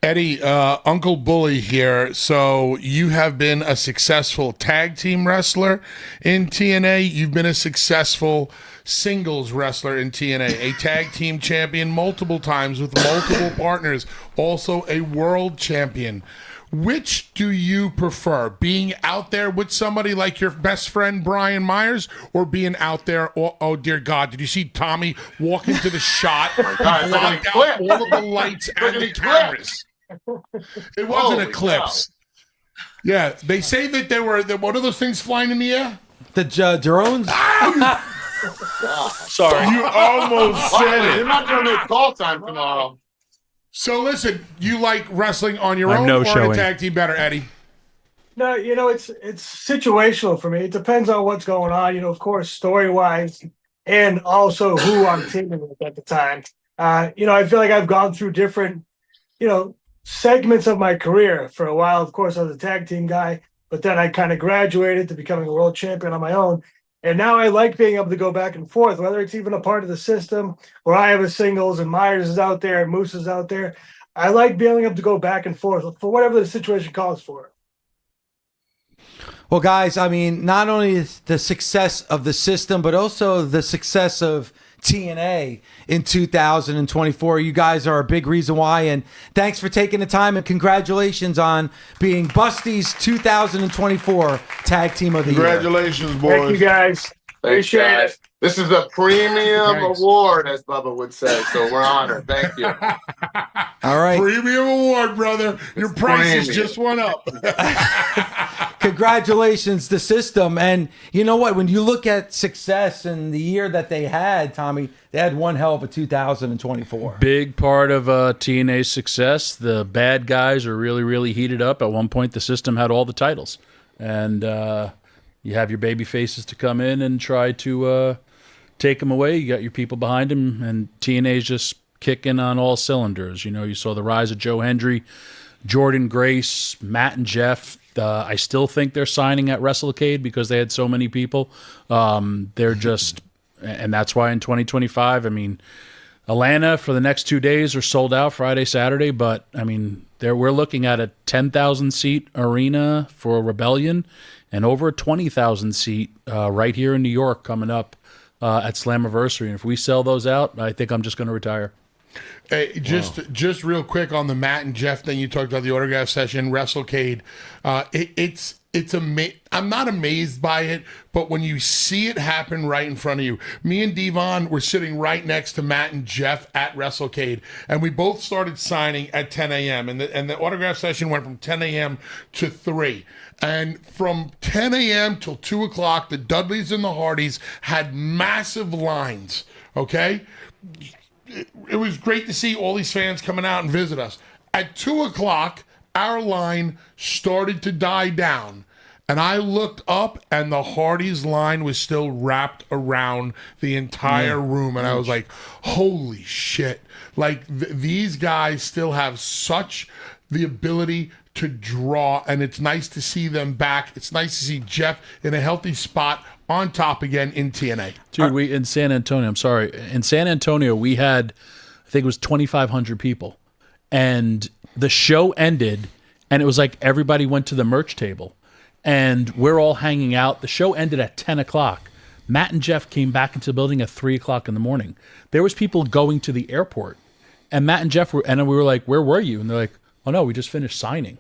Eddie, Uncle Bully here. So you have been a successful tag team wrestler in TNA. You've been a successful singles wrestler in TNA, a tag team champion multiple times with multiple partners, also a world champion. Which do you prefer, being out there with somebody like your best friend Brian Myers, or being out there? Oh dear God! Did you see Tommy walk into the shot, blocked out all of the lights and the cameras? It was an eclipse. Yeah, they say that there were what are those things flying in the air? The drones. Sorry, you almost said it. You're not going to make call time tomorrow. So listen, you like wrestling on your own or in a tag team better, Eddie? No, you know, it's situational for me. It depends on what's going on. You know, of course, story-wise, and also who I'm teaming with at the time. I feel like I've gone through different, segments of my career. For a while, of course, I was a tag team guy, but then I kind of graduated to becoming a world champion on my own. And now I like being able to go back and forth, whether it's even a part of the system where I have a singles and Myers is out there and Moose is out there. I like being able to go back and forth for whatever the situation calls for. Well, guys, I mean, not only is the success of the system, but also the success of TNA in 2024. You guys are a big reason why. And thanks for taking the time, and congratulations on being Busty's 2024 Tag Team of the Year. Congratulations, boys. Thank you, guys. Appreciate guys. it. This is a premium award, as Bubba would say. So we're honored. Thank you. All right. Premium award, brother. Your prices premium. just went up. Congratulations, the system. And you know what? When you look at success and the year that they had, Tommy, they had one hell of a 2024. Big part of TNA's success. The bad guys are really, really heated up. At one point, the system had all the titles. And you have your baby faces to come in and try to take them away. You got your people behind them, and TNA's just kicking on all cylinders. You saw the rise of Joe Hendry, Jordan Grace, Matt and Jeff. I still think they're signing at WrestleCade because they had so many people. They're just, and that's why in 2025, I mean, Atlanta for the next 2 days are sold out, Friday, Saturday. But I mean, we're looking at a 10,000 seat arena for Rebellion, and over a 20,000 seat right here in New York coming up at Slammiversary. And if we sell those out, I think I'm just going to retire. Hey, just real quick on the Matt and Jeff thing, you talked about the autograph session, WrestleCade. It's amazing. I'm not amazed by it, but when you see it happen right in front of you, me and Devon were sitting right next to Matt and Jeff at WrestleCade, and we both started signing at 10 a.m. And the autograph session went from 10 a.m. to 3. And from 10 a.m. till 2 o'clock, the Dudleys and the Hardys had massive lines, okay? It was great to see all these fans coming out and visit us. At 2 o'clock, our line started to die down. And I looked up, and the Hardys line was still wrapped around the entire room. And I was like, holy shit. Like, these guys still have such the ability to draw, and it's nice to see them back. It's nice to see Jeff in a healthy spot on top again in TNA. Dude, in San Antonio, I'm sorry. In San Antonio, we had, I think it was 2,500 people. And the show ended, and it was like everybody went to the merch table. And we're all hanging out. The show ended at 10 o'clock. Matt and Jeff came back into the building at 3 o'clock in the morning. There was people going to the airport. And Matt and Jeff and we were like, where were you? And they're like, oh, no, we just finished signing.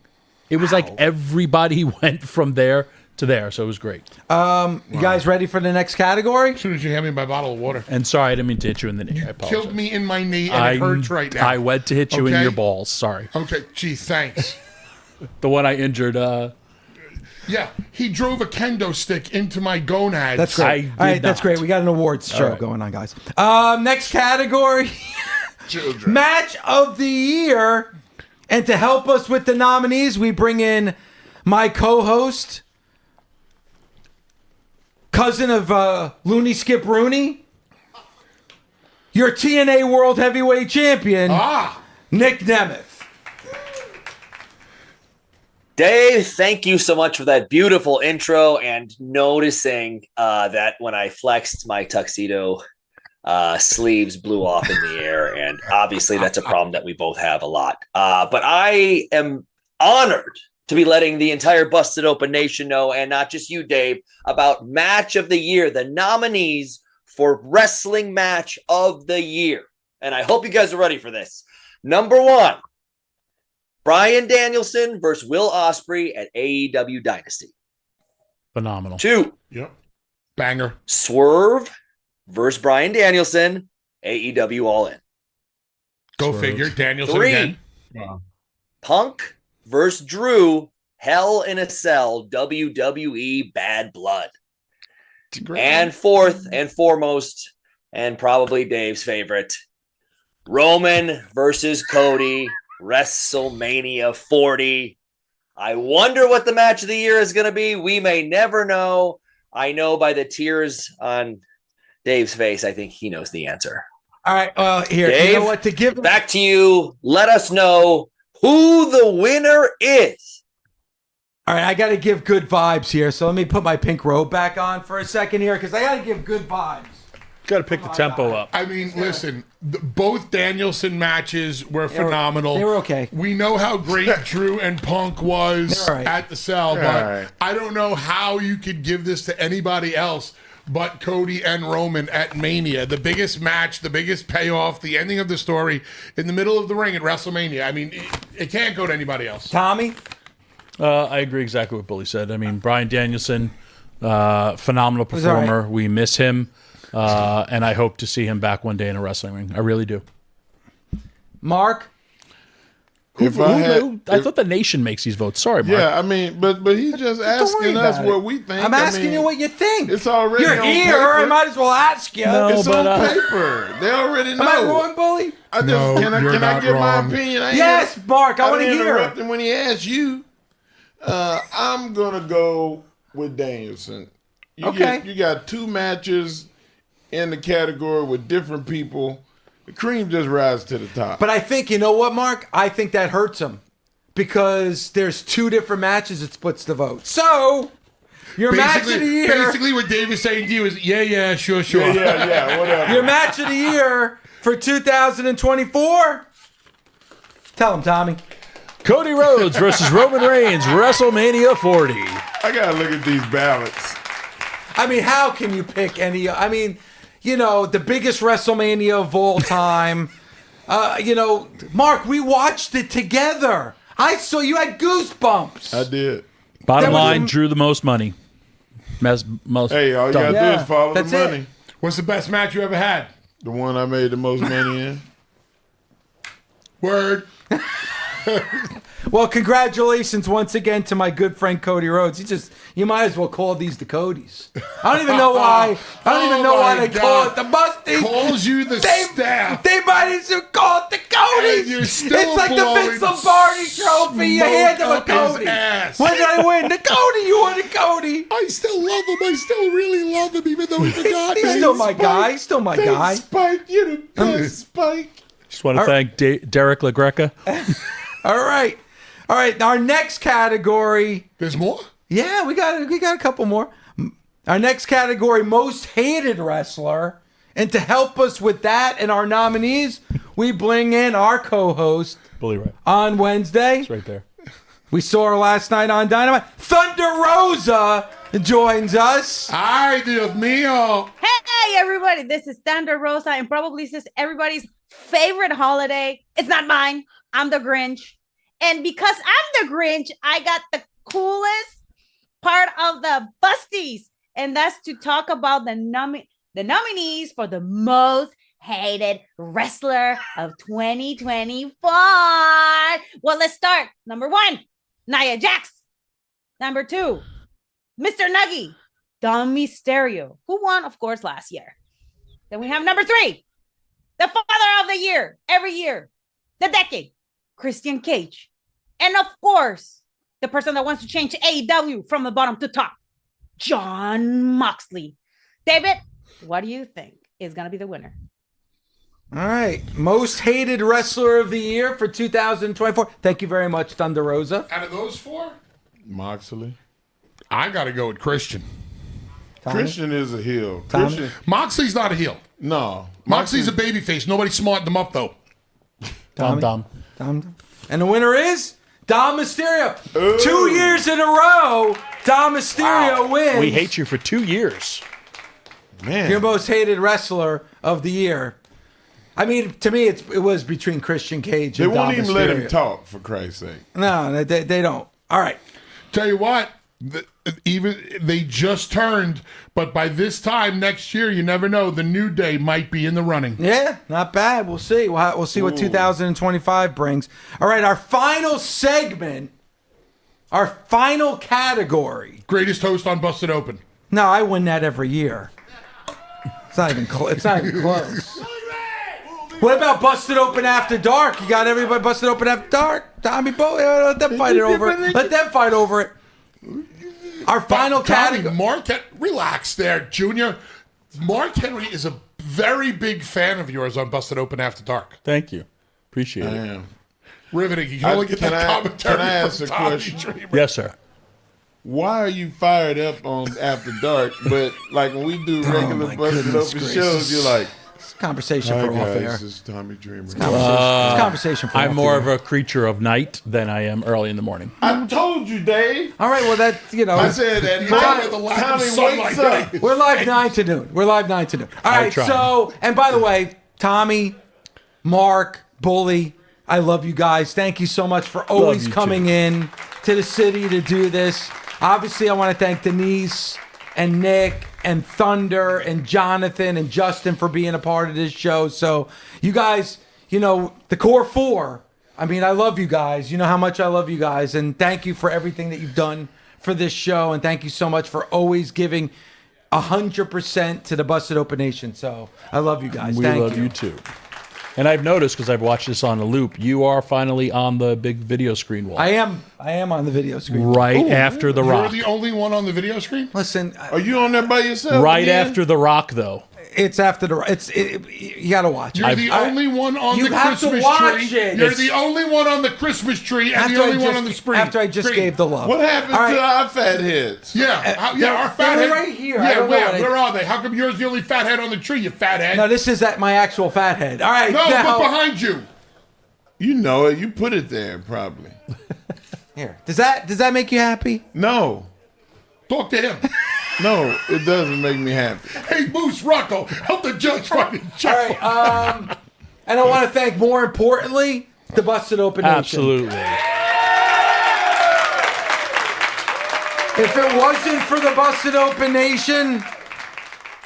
It was like everybody went from there to there, so it was great. You guys ready for the next category? As soon as you hand me my bottle of water. And sorry, I didn't mean to hit you in the knee. I apologize. Killed me in my knee, and it hurts right now. I went to hit you in your balls. Sorry. Okay, gee, thanks. The one I injured. Yeah, he drove a kendo stick into my gonads. That's great. All right, that's great. We got an awards show going on, guys. Next category, Match of the Year. And to help us with the nominees, we bring in my co-host, cousin of Looney Skip Rooney, your TNA World Heavyweight Champion, Nick Nemeth. Dave, thank you so much for that beautiful intro and noticing that when I flexed my tuxedo sleeves blew off in the air. And obviously that's a problem that we both have a lot. But I am honored to be letting the entire Busted Open Nation know, and not just you, Dave, about Match of the Year, the nominees for Wrestling Match of the Year. And I hope you guys are ready for this. Number 1, Bryan Danielson versus Will Ospreay at AEW Dynasty. Phenomenal. 2. Yep. Banger. Swerve versus Bryan Danielson, AEW All In. Go figure. Danielson 3. again. Punk versus Drew, Hell in a Cell, WWE Bad Blood. And 4th and foremost, and probably Dave's favorite, Roman versus Cody, WrestleMania 40. I wonder what the match of the year is going to be. We may never know. I know by the tears on Dave's face, I think he knows the answer. All right. Well, here, Dave, you know what to give. Back to you. Let us know who the winner is. All right, I got to give good vibes here. So let me put my pink robe back on for a second here because I got to give good vibes. Got to pick the tempo up. I mean, listen, both Danielson matches were phenomenal. They were okay. We know how great Drew and Punk was They're all right. at the cell, They're but all right. I don't know how you could give this to anybody else but Cody and Roman at Mania. The biggest match, the biggest payoff, the ending of the story in the middle of the ring at WrestleMania. I mean, it can't go to anybody else. Tommy? I agree exactly what Bully said. I mean, Bryan Danielson, phenomenal performer. We miss him, and I hope to see him back one day in a wrestling ring. I really do. Mark? I thought the nation makes these votes. Sorry, Mark. Yeah, I mean, but he's just asking us what we think. I'm asking you what you think. It's already You're on here. paper. I might as well ask you. No, It's but, on paper. They already know. Am I wrong, Bully? I just, No, can I you're not give my wrong. opinion? Yes, Mark, I wanna hear. interrupt him when he asks you. I'm gonna go with Danielson. You got two matches in the category with different people. The cream just rises to the top. But I think, you know what, Mark? I think that hurts him because there's two different matches that splits the vote. So, your match of the year. Basically, what Dave is saying to you is, yeah, sure. Yeah, whatever. Your match of the year for 2024. Tell him, Tommy. Cody Rhodes versus Roman Reigns, WrestleMania 40. I gotta look at these ballots. I mean, how can you pick any? I mean, you know, the biggest WrestleMania of all time. You know, Mark, we watched it together. I saw you had goosebumps. I did. Bottom line, drew the most money. Most Hey, all you gotta do is follow the that's money. it. What's the best match you ever had? The one I made the most money in. Word. Well, congratulations once again to my good friend Cody Rhodes. You might as well call these the Codys. I don't even know why. I don't even know why they call it the Busties. Calls you the staff. They might as well call it the Codys. And you're still It's like the blowing Vince Lombardi trophy. You hand them a smoke up his Cody. ass. When did I win? The Cody. You won the Cody. I still love him. I still really love him, even though he forgot. He's still my guy. He's still my guy. Spike, you're the best, Spike. Just want to thank Derek LaGreca. All right. Our next category. There's more? Yeah, we got a couple more. Our next category, most hated wrestler. And to help us with that and our nominees, we bring in our co-host Bully Ray. on Wednesday. It's right there. We saw her last night on Dynamite. Thunder Rosa joins us. Ay, Dios mío. Hey, everybody. This is Thunder Rosa, and probably this is everybody's favorite holiday. It's not mine. I'm the Grinch. And because I'm the Grinch, I got the coolest part of the Busties. And that's to talk about the nominees for the most hated wrestler of 2024. Well, let's start. Number 1, Nia Jax. Number 2, Mr. Nuggy, Dom Mysterio, who won, of course, last year. Then we have number 3, the father of the year, every year, the decade, Christian Cage. And of course, the person that wants to change AEW from the bottom to top, Jon Moxley. David, what do you think is going to be the winner? All right. Most hated wrestler of the year for 2024. Thank you very much, Thunder Rosa. Out of those 4, Moxley. I got to go with Christian. Tommy? Christian is a heel. Tommy? Christian, Moxley's not a heel. no. Moxley's a babyface. Nobody smartened him up, though. Dom. And the winner is Dom Mysterio. 2 years in a row, Dom Mysterio wins. We hate you for 2 years. Man. Your most hated wrestler of the year. I mean, to me, it was between Christian Cage They and Dom won't even Mysterio. let him talk, for Christ's sake. No, they don't. All right. Tell you what, even they just turned, but by this time next year, you never know. The New Day might be in the running. Yeah, not bad. We'll see. We'll see what 2025 brings. All right, our final segment, our final category. Greatest host on Busted Open. No, I win that every year. It's not even close. It's not even close. What about Busted Open After Dark? You got everybody Busted Open After Dark? Tommy Bo, let them fight it over it. Let them fight over it. Our final category. Mark, relax there, Junior. Mark Henry is a very big fan of yours on Busted Open After Dark. Thank you. Appreciate it. I am. Riveting. You can only get that commentary Can I ask from a Tommy question? Dreamer. Yes, sir. Why are you fired up on After Dark, but like when we do regular Busted Open shows, you're like, It's a conversation "Hi for off guys, air. this is Tommy Dreamer." It's conversation for I'm off more air. of a creature of night than I am early in the morning. I told you, Dave. All right, well, I said that Tommy wakes up. We're live 9 to noon. We're live 9 to noon. All I right, try. so, and by the way, Tommy, Mark, Bully, I love you guys. Thank you so much for always you coming too. in to the city to do this. Obviously, I want to thank Denise and Nick and Thunder and Jonathan and Justin for being a part of this show. So, you guys, the core four, I mean, I love you guys. You know how much I love you guys. And thank you for everything that you've done for this show. And thank you so much for always giving 100% to the Busted Open Nation. So, I love you guys. We Thank love you too. And I've noticed, because I've watched this on a loop, you are finally on the big video screen wall. I am on the video screen. Right after The Rock. You're the only one on the video screen? Listen. Are you on there by yourself? Right again? after The Rock, though. It's after you got to watch it. You're the only one on you the have Christmas to watch tree. it. You're the only one on the Christmas tree and the only one on the spring. After I just gave the love. What happened All right. to our fat heads? Yeah, our fat they're head. right here. I Yeah, don't know what where are they? How come yours the only fat head on the tree? You fat head. No, this is my actual fat head. All right. No, now, but behind you. You know it. You put it there probably. Here. Does that make you happy? No. Talk to him. No, it doesn't make me happy. Hey, Moose Rocco, help the judge fucking check. All right. And I want to thank, more importantly, the Busted Open Nation. Absolutely. If it wasn't for the Busted Open Nation,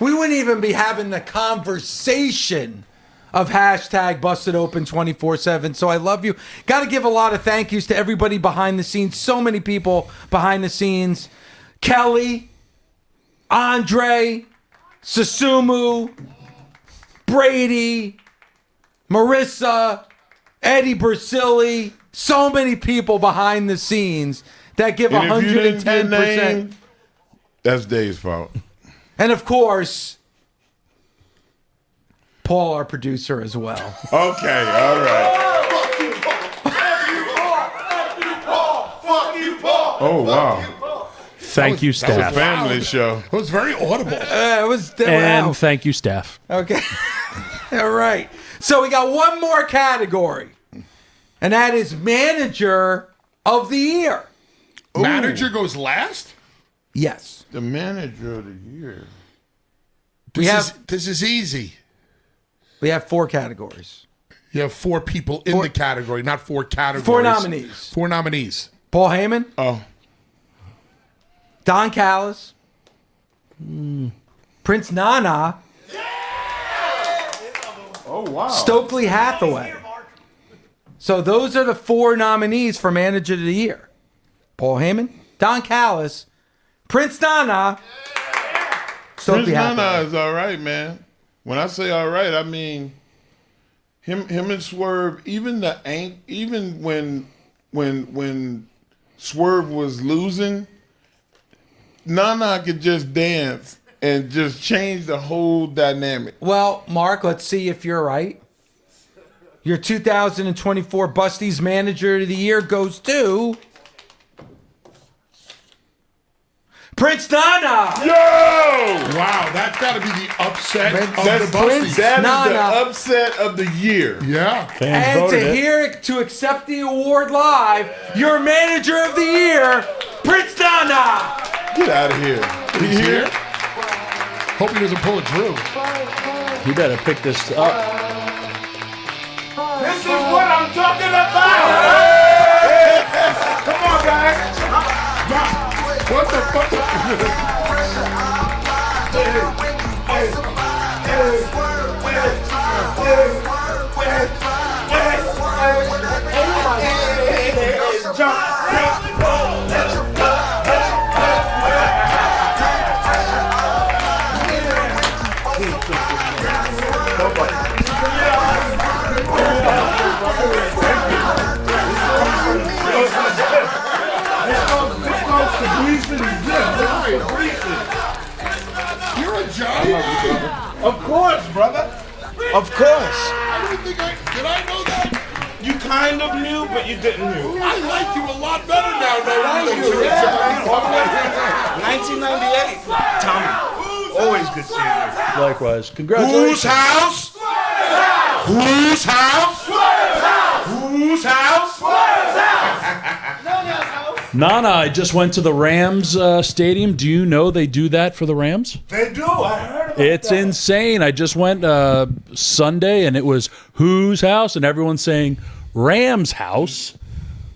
we wouldn't even be having the conversation of hashtag Busted Open 24/7. So I love you. Got to give a lot of thank yous to everybody behind the scenes. So many people behind the scenes. Kelly, Andre, Susumu, Brady, Marissa, Eddie Brasili. So many people behind the scenes that give And if you didn't get 110%. named, that's Dave's fault. And of course, Paul, our producer, as well. Okay, all right. Oh wow! Thank you, That was staff. a family show. It was very audible. It was And thank you, staff. Okay. All right. So we got one more category, and that is Manager of the Year. Manager goes last? Yes. The Manager of the Year. This is easy. We have 4 categories. You have 4 people in the category, not 4 categories. 4 nominees. 4 nominees. Paul Heyman. Oh. Don Callis. Prince Nana. Oh wow. Stokely Hathaway. So those are the 4 nominees for Manager of the Year. Paul Heyman, Don Callis, Prince Nana, Stokely Prince Hathaway. Nana is all right, man. When I say all right, I mean him and Swerve. Even when Swerve was losing, Nana could just dance and just change the whole dynamic. Well, Mark, let's see if you're right. Your 2024 Busty's Manager of the Year goes to Prince Nana. Yo! Wow, that's got to be the upset of That's the Busties. That is Nana. the upset of the year. Yeah. And to accept the award live, your Manager of the Year, Prince Nana. Get out of here. He's here? Hope he doesn't pull a Drew. You better pick this up. This is what I'm talking about. Come on, guys. What the fuck? Of course, brother. Of course. Did I know that? You kind of knew, but you didn't knew. I like you a lot better now, though. Thank you. Yeah. 1998. Tommy, always good seeing you. Likewise. Congratulations. Whose house? Whose house? Whose house? Nana, I just went to the Rams stadium. Do you know they do that for the Rams? They do. I heard about It's that. insane. I just went Sunday, and it was whose house, and everyone's saying Rams house.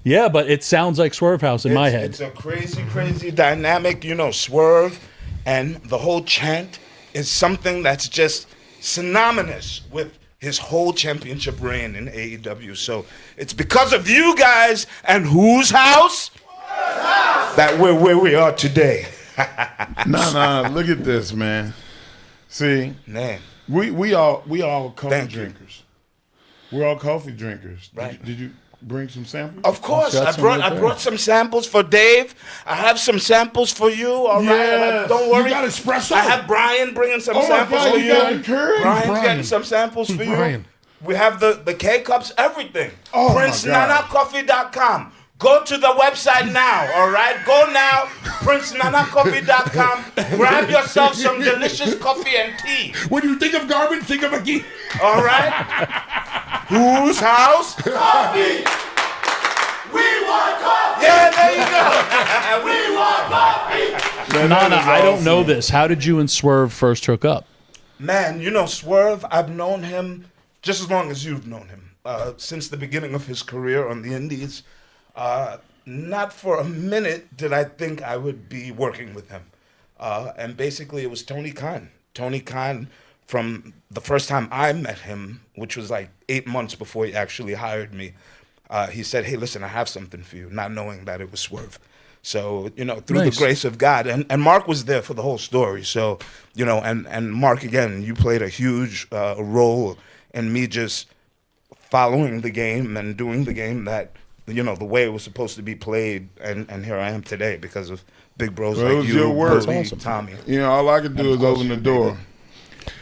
Yeah, but it sounds like Swerve House in my head. It's a crazy, crazy dynamic. You know, Swerve and the whole chant is something that's just synonymous with his whole championship reign in AEW. So it's because of you guys and whose house that we're where we are today. Nah, look at this, man. See, man, we all coffee drinkers. We're all coffee drinkers. Right. Did you bring some samples? Of course, I brought some samples for Dave. I have some samples for you. All right, Yes. don't worry. You got espresso? I have Brian bringing some Oh my samples God, for you you. got encouraged. Brian's Brian. getting some samples for you. Brian. We have the K cups, everything. Oh my God. PrinceNanaCoffee.com. Go to the website now. All right, go now. PrinceNanaCoffee.com. Grab yourself some delicious coffee and tea. When you think of Garmin, think of a geek. All right. Whose house? Coffee. We want coffee. Yeah, there you go. We want coffee. Nana, I don't know this. How did you and Swerve first hook up? Man, you know, Swerve, I've known him just as long as you've known him. Since the beginning of his career on the Indies. Not for a minute did I think I would be working with him. And basically it was Tony Khan. Tony Khan, from the first time I met him, which was like 8 months before he actually hired me, he said, hey, listen, I have something for you, not knowing that it was Swerve. So, you know, through Nice. the grace of God, and Mark was there for the whole story. So, you know, and Mark, again, you played a huge role in me just following the game and doing the game that, you know, the way it was supposed to be played, and here I am today because of big bros Well, it like was you, your work. Billy, Tommy. You know, all I could do is open the door.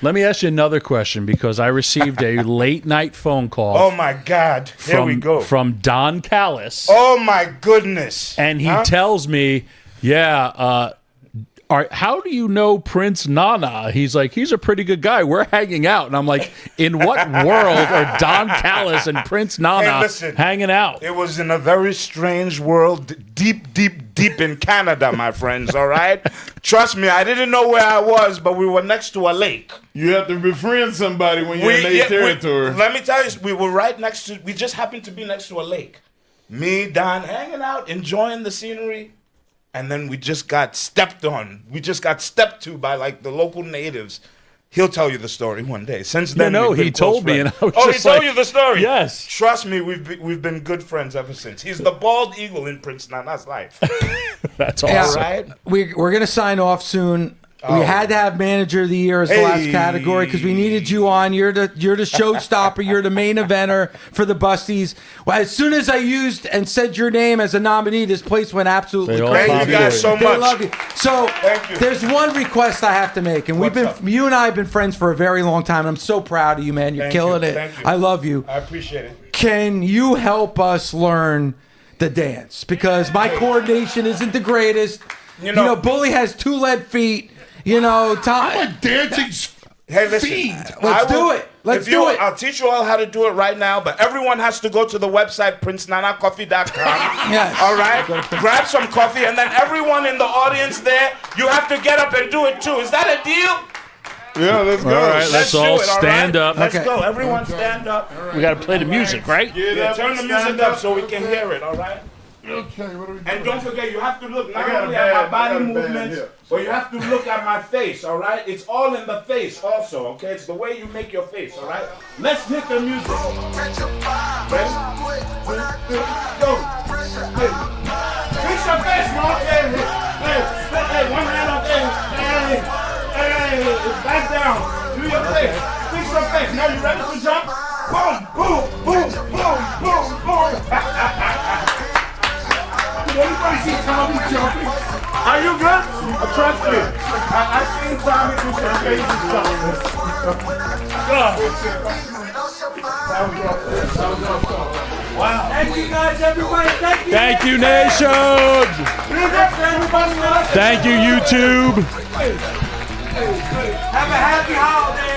Let me ask you another question because I received a late night phone call. Oh my God! Here we go. From Don Callis. Oh my goodness! And he Huh? tells me, yeah, how do you know Prince Nana? He's like, he's a pretty good guy. We're hanging out. And I'm like, in what world are Don Callis and Prince Nana Hey, listen, hanging out? It was in a very strange world, deep, deep, deep in Canada, my friends, all right? Trust me, I didn't know where I was, but we were next to a lake. You have to befriend somebody when you're in their territory. Let me tell you, we were right next to, we just happened to be next to a lake. Me, Don, hanging out, enjoying the scenery. And then we just got stepped on. We just got stepped to by like the local natives. He'll tell you the story one day. Since then, no, we've been he close told me, friends. and I was he just told like, you the story. yes. Trust me, we've been good friends ever since. He's the bald eagle in Prince Nana's life. That's Yeah, All right. We're gonna sign off soon. Oh. We had to have manager of the year as the last Hey. category because we needed you on. You're the showstopper. You're the main eventer for the Busties. Well, as soon as I used and said your name as a nominee, this place went absolutely They all crazy. Thank you guys so They much. love you. So Thank you. there's one request I have to make, and you and I have been friends for a very long time. I'm so proud of you, man. You're Thank killing you. it. Thank you. I love you. I appreciate it. Can you help us learn the dance? Because my coordination isn't the greatest. You know, Bully has 2 lead feet. You know, Tom. I'm like dancing. Hey, listen. Let's do it. Let's do it. I'll teach you all how to do it right now, but everyone has to go to the website, PrinceNanaCoffee.com. Yes. All right? Grab some coffee, and then everyone in the audience there, you have to get up and do it too. Is that a deal? Yeah, let's go. All right, let's do all it, all stand right? up. Let's go. Everyone stand up. We got to play the music, right? Yeah, turn the music up so we can hear it, all right? Okay, what are we doing? And don't forget, you have to look not I got a only bad- at my I got body a bad movements, hip. but you have to look at my face, all right? It's all in the face also, okay? It's the way you make your face, all right? Let's hit the music. Ready? Go. Hey. Fix your face, Mark. Hey, one hand up there. Hey, back down. Do your face. Fix your face. Now you ready to jump? Boom, boom, boom, boom, boom, boom. Anybody see Tommy jumping? Are you good? Trust me. I've seen Tommy do some crazy stuff. Wow. Thank you guys, everybody. Thank you. Thank you, Nation. Thank you, YouTube. Have a happy holiday.